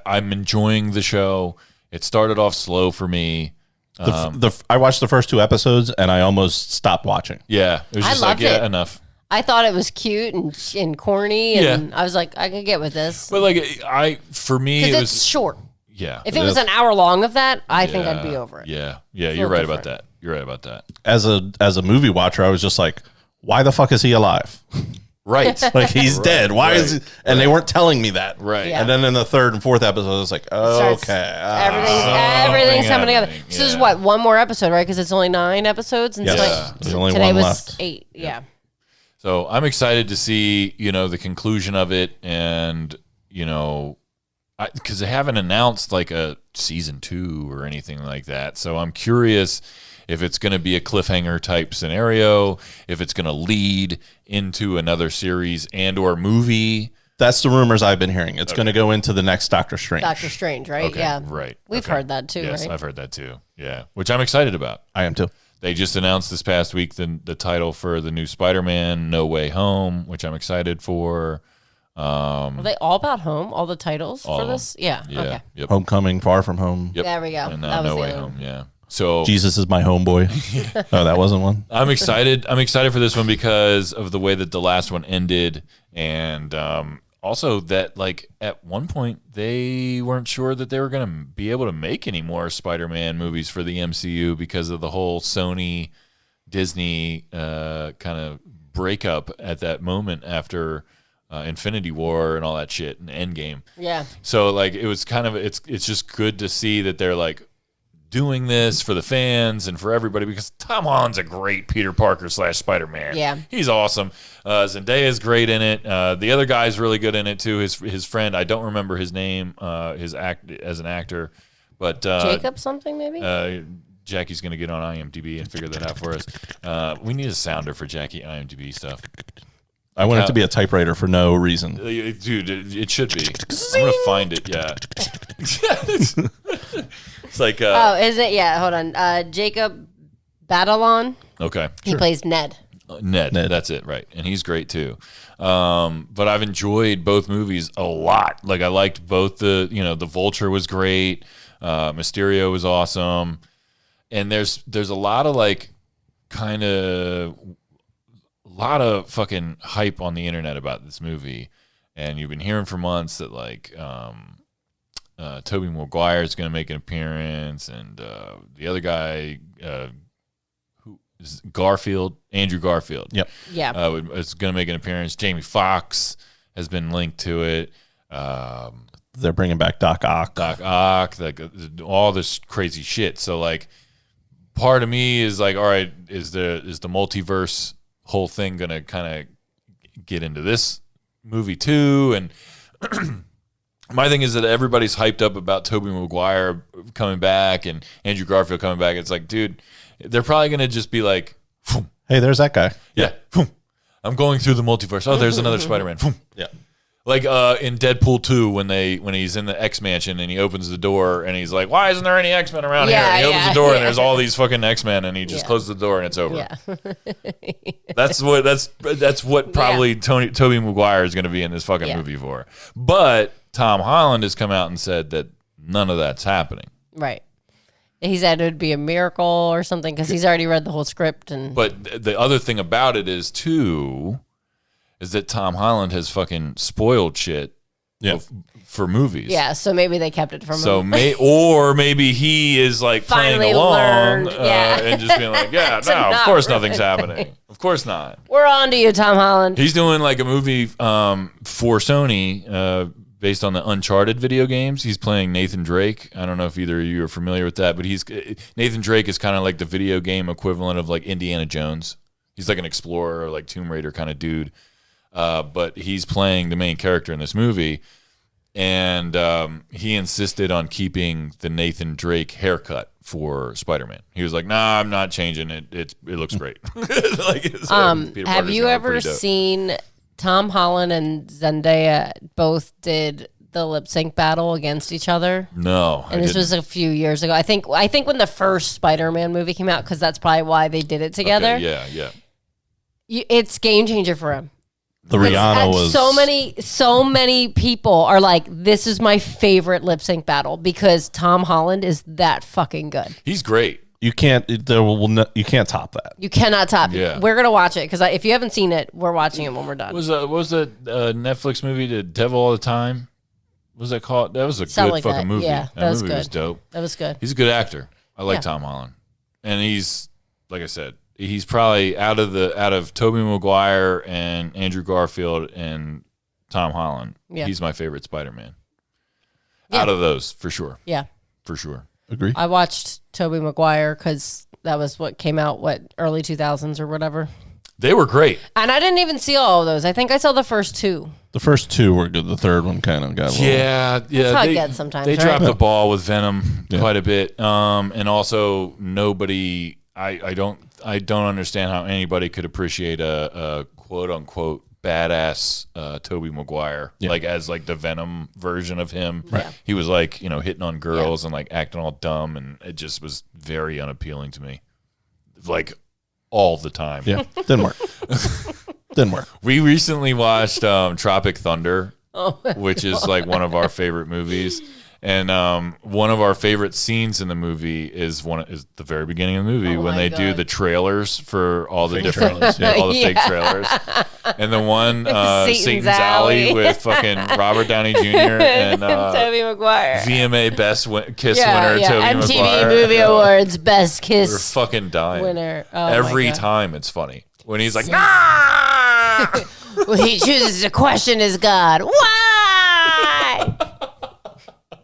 I'm enjoying the show. It started off slow for me. I watched the first 2 episodes and I almost stopped watching. Yeah, it was just loved like it. enough. I thought it was cute and corny, and I was like, I could get with this. But for me, Because it it's was short. yeah. If it was an hour long of that, I think I'd be over it. Yeah, you're right about that. You're right about that. As a movie watcher, I was just like, why the fuck is he alive? Right. Like he's dead. Why is he? And they weren't telling me that. Right. Yeah. And then in the 3rd and 4th episode, I was like, Starts- okay. Everything's coming together. happening, So there's yeah. what, one more episode, right? Because it's only 9 episodes. And Yes. it's There's only today one was left. 8. Yeah. So I'm excited to see, the conclusion of it, and because they haven't announced like a season 2 or anything like that. So I'm curious if it's going to be a cliffhanger type scenario, if it's going to lead into another series and or movie. That's the rumors I've been hearing. It's going to go into the next Doctor Strange. Doctor Strange, right? Okay, Yeah. right. We've Okay. heard that too, Yes, right? I've heard that too. Yeah, which I'm excited about. I am too. They just announced this past week the title for the new Spider-Man, No Way Home, which I'm excited for. Are they all about home? All the titles All for of them. this? Yeah. Yeah. Okay. Yep. Homecoming, Far From Home. Yep. There we go. And That now was No the Way other Home. one. Yeah. So Jesus is my homeboy. Oh, that wasn't one. I'm excited. I'm excited for this one because of the way that the last one ended, and also that at one point they weren't sure that they were going to be able to make any more Spider-Man movies for the MCU because of the whole Sony Disney kind of breakup at that moment after Infinity War and all that shit and Endgame. Yeah. So it was kind of it's just good to see that they're doing this for the fans and for everybody because Tom Holland's a great Peter Parker / Spider-Man. Yeah. He's awesome. Zendaya's great in it. The other guy's really good in it too. His friend, I don't remember his name, his act as an actor, but Jacob something maybe? Jackie's going to get on IMDb and figure that out for us. We need a sounder for Jackie IMDb stuff. I want it to be a typewriter for no reason. Dude, it should be. I'm going to find it, yeah. It's like... oh, is it? Yeah, hold on. Jacob Batalon. okay. He plays Ned. Ned, that's it, right. And he's great too. But I've enjoyed both movies a lot. I liked both the Vulture was great. Mysterio was awesome. And there's a lot of lot of fucking hype on the internet about this movie. And you've been hearing for months that Tobey Maguire is going to make an appearance, and the other guy, who is Andrew Garfield. Yep. Yeah. Is going to make an appearance. Jamie Foxx has been linked to it. They're bringing back Doc Ock. All this crazy shit. So part of me is all right, is the multiverse whole thing going to kind of get into this movie too? And my thing is that everybody's hyped up about Tobey Maguire coming back and Andrew Garfield coming back. It's dude, they're probably going to just be Phoom. Hey, there's that guy. Yeah, phoom. I'm going through the multiverse. Oh, there's another Spider-Man. Phoom. Yeah. In Deadpool 2 when he's in the X-Mansion and he opens the door and he's like, why isn't there any X-Men around here? And he opens the door and there's all these fucking X-Men and he just closes the door and it's over. Yeah. That's what probably Tobey Maguire is going to be in this fucking movie for. But Tom Holland has come out and said that none of that's happening. Right. He said it would be a miracle or something because he's already read the whole script. But the other thing about it is that Tom Holland has fucking spoiled shit for movies. Yeah, so maybe they kept it from So him. maybe he is like Finally playing along learned, and just being like, yeah, no, of not course really. nothing's happening. Of course not. We're on to you, Tom Holland. He's doing like a movie for Sony based on the Uncharted video games. He's playing Nathan Drake. I don't know if either of you are familiar with that, but Nathan Drake is kind of like the video game equivalent of like Indiana Jones. He's like an explorer, like Tomb Raider kind of dude. But he's playing the main character in this movie, and he insisted on keeping the Nathan Drake haircut for Spider-Man. He was like, "Nah, I'm not changing it. It looks great." Like, Peter Have Parker's you gonna look ever pretty dope. seen Tom Holland and Zendaya both did the lip sync battle against each other? No, And this was a few years ago. I think when the first Spider-Man movie came out, because that's probably why they did it together. Okay, yeah. It's game changer for him. The Rihanna was so many people are like, this is my favorite lip sync battle because Tom Holland is that fucking good. He's great. you can't top that. You cannot top. Yeah. We're gonna watch it because if you haven't seen it, we're watching it when we're done. What was the Netflix movie, The Devil All the Time? What was that called? That was a Sound good like fucking that. movie. Yeah, that was movie good. was dope. That was good. He's a good actor. I like Yeah. Tom Holland, and he's like I said, he's probably out of Tobey Maguire and Andrew Garfield and Tom Holland. Yeah. He's my favorite Spider-Man. Yeah. Out of those, for sure. Yeah. For sure. Agree. I watched Tobey Maguire because that was what came out, early 2000s or whatever. They were great. And I didn't even see all of those. I think I saw the first two. The first two were good. The third one kind of got a little... Yeah. That's how it gets sometimes, They right? dropped the ball with Venom quite a bit. And also nobody I don't understand how anybody could appreciate a quote unquote badass Tobey Maguire, like as like the Venom version of him. Right. He was like, hitting on girls and like acting all dumb, and it just was very unappealing to me. Like all the time. Yeah, didn't work. Didn't work. We recently watched Tropic Thunder, which is like one of our favorite movies. And one of our favorite scenes in the movie is the very beginning of the movie when they do the trailers for all the different all the fake trailers. And the one Satan's Alley with fucking Robert Downey Jr. and Tobey Maguire. VMA Best Kiss winner Tobey MTV Maguire. Movie Awards Best We're Kiss fucking dying. winner. Oh, Every my God. time it's funny when he's like, Well, he chooses to question his God. Why?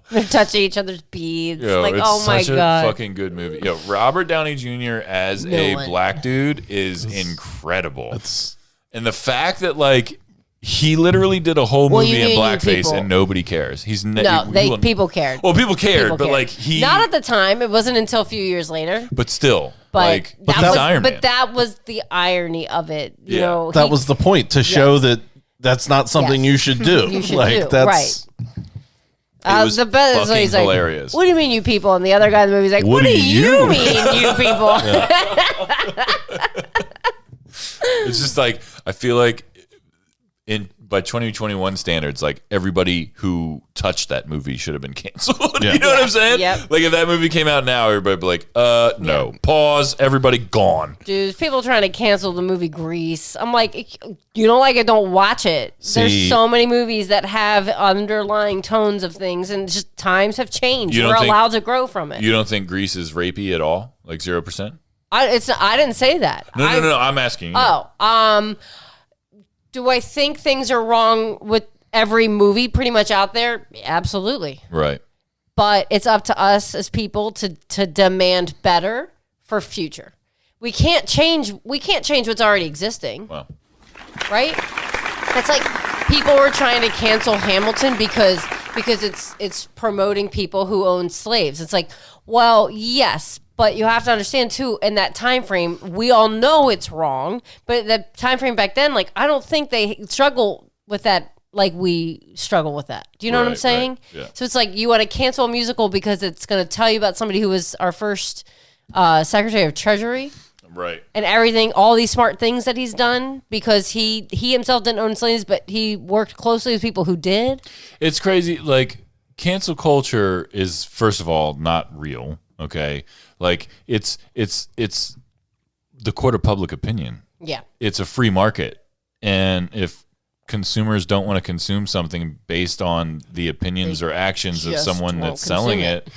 They're touching each other's beads. Yo, like, it's oh my such God. a fucking good movie. Yo, Robert Downey Jr. as a one. black dude is incredible. And the fact that like he literally did a whole movie in blackface people. and nobody cares. People cared. Well, people cared, People but cared. like he Not at the time. It wasn't until a few years later. but still, But like that he's was, Iron Man. but that was the irony of it. You Yeah. know, That was the point, to show that that's not something Yes. you should do. You should like do, that's right. It was the best is when fucking he's like, hilarious. what do you mean, you people? And the other guy in the movie's like, what do you mean, you people? It's just like I feel like by 2021 standards, like everybody who touched that movie should have been canceled. You know what I'm saying? Yep. Like if that movie came out now, everybody would be like, no, pause, everybody gone. Dude, people trying to cancel the movie Grease. I'm like, you don't like it, don't watch it. There's so many movies that have underlying tones of things, and just times have changed. You don't We're think- allowed to grow from it. You don't think Grease is rapey at all? Like 0%? I didn't say that. No, I'm asking you. Oh, do I think things are wrong with every movie pretty much out there? Absolutely. Right. But it's up to us as people to demand better for future. We can't change what's already existing. Well, Right? It's like people were trying to cancel Hamilton because it's promoting people who own slaves. It's like, well, yes, but you have to understand too, in that time frame, we all know it's wrong, but the time frame back then, like, I don't think they struggle with that like we struggle with that. Do you know what I'm Right, saying? right, yeah. So it's like you want to cancel a musical because it's going to tell you about somebody who was our first Secretary of Treasury. right. And everything, all these smart things that he's done because he himself didn't own slaves, but he worked closely with people who did. It's crazy. Like cancel culture is, first of all, not real. Okay. Like it's the court of public opinion. Yeah. It's a free market. And if consumers don't want to consume something based on the opinions or actions of someone that's selling it,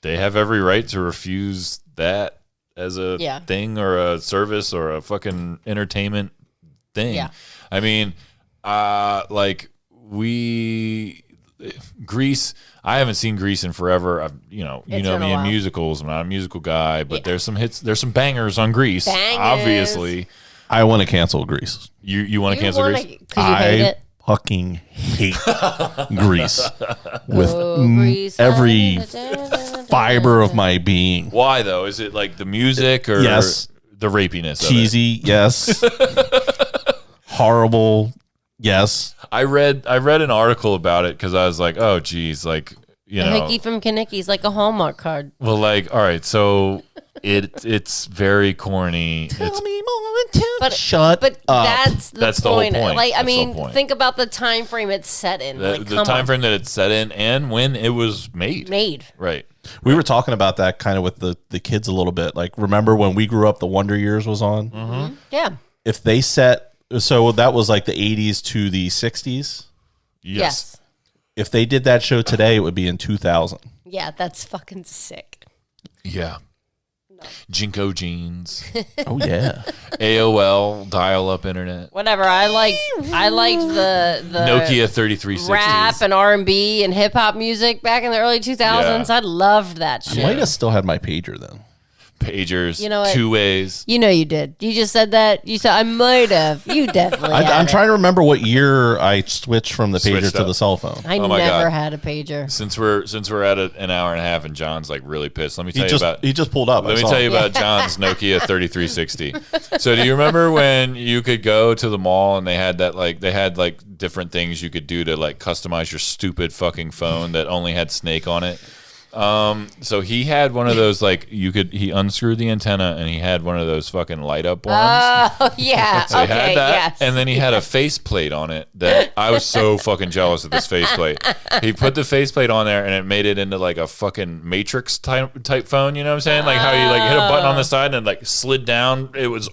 they have every right to refuse that as a thing or a service or a fucking entertainment thing. Yeah. I mean, Grease. I haven't seen Grease in forever. You know me in musicals. I'm not a musical guy, but there's some hits. There's some bangers on Grease. Obviously, I want to cancel Grease. You want to cancel Grease? I fucking hate Grease with every fiber of my being. Why though? Is it like the music or the rapiness? Cheesy, yes. Horrible. Yes, I read an article about it because I was like, oh, geez, like Hickey from Kanicki's like a Hallmark card. Well, like, all right, so it's very corny. Tell me more. Shut up. That's the point. The whole point. Like, I mean, think about the time frame it's set in. The time frame that it's set in and when it was made. Right. We were talking about that kind of with the kids a little bit. Like, remember when we grew up, the Wonder Years was on? Mm-hmm. Yeah. If they set. So that was like the 80s to the 60s? Yes. If they did that show today, it would be in 2000. Yeah, that's fucking sick. Yeah. No. Jinko jeans. Oh, yeah. AOL, dial-up internet. Whatever. I liked the Nokia 3360s. Rap and R&B and hip-hop music back in the early 2000s. Yeah. I loved that shit. I might have still had my pager then. Pagers, two ways. You know you did. You just said that. You said I might have. You definitely. I'm trying to remember what year I switched from the pager to the cell phone. I never had a pager. Since we're at an hour and a half and John's like really pissed. Let me tell you about. He just pulled up. Let me tell you about John's Nokia 3360. So do you remember when you could go to the mall and they had different things you could do to like customize your stupid fucking phone that only had Snake on it? So he had one of those like he unscrewed the antenna and he had one of those fucking light up ones. Oh yeah. So he had that, and then he had a faceplate on it that I was so fucking jealous of this faceplate. He put the faceplate on there and it made it into like a fucking Matrix type phone. You know what I'm saying? Like how you like hit a button on the side and it like slid down. It was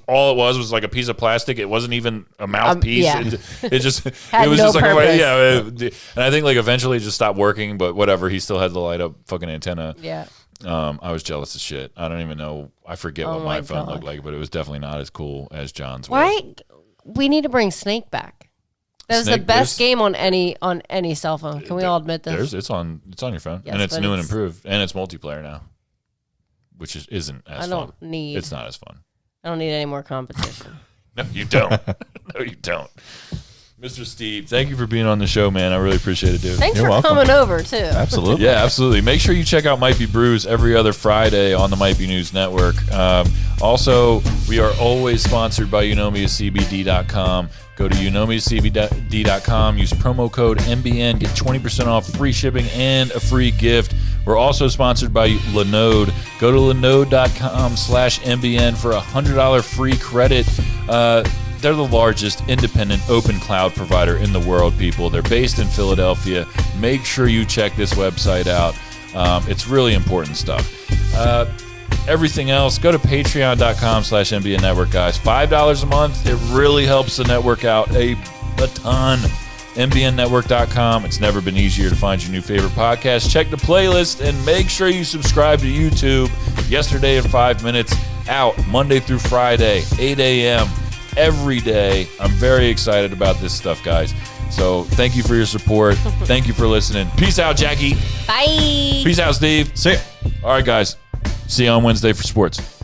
like a piece of plastic. It wasn't even a mouthpiece. It just it was just like and I think like eventually it just stopped working. But whatever, he still had the light up fucking antenna. Yeah. I was jealous as shit. I don't even know. I forget what my phone looked like, but it was definitely not as cool as John's was. Right? We need to bring Snake back. That was the best game on any cell phone. Can we all admit this? It's on your phone, and it's new and improved, and it's multiplayer now, which isn't as fun. It's not as fun. I don't need any more competition. No, you don't. No, you don't. Mr. Steve, thank you for being on the show, man. I really appreciate it, dude. Thanks for coming over, too. Absolutely. Yeah, absolutely. Make sure you check out Might Be Brews every other Friday on the Might Be News Network. Also, we are always sponsored by UKnowMeAsCBD.com. Go to UKnowMeAsCBD.com. Use promo code MBN. Get 20% off, free shipping, and a free gift. We're also sponsored by Linode. Go to Linode.com/MBN for a $100 free credit. They're the largest independent open cloud provider in the world, people. They're based in Philadelphia. Make sure you check this website out. It's really important stuff. Everything else, go to patreon.com/MBN Network, guys. $5 a month. It really helps the network out a ton. MBNnetwork.com. It's never been easier to find your new favorite podcast. Check the playlist and make sure you subscribe to YouTube. Yesterday in 5 minutes, out Monday through Friday, 8 a.m. every day. I'm very excited about this stuff, guys. So thank you for your support. Thank you for listening. Peace out, Jackie. Bye. Peace out, Steve. See ya. All right, guys. See you on Wednesday for sports.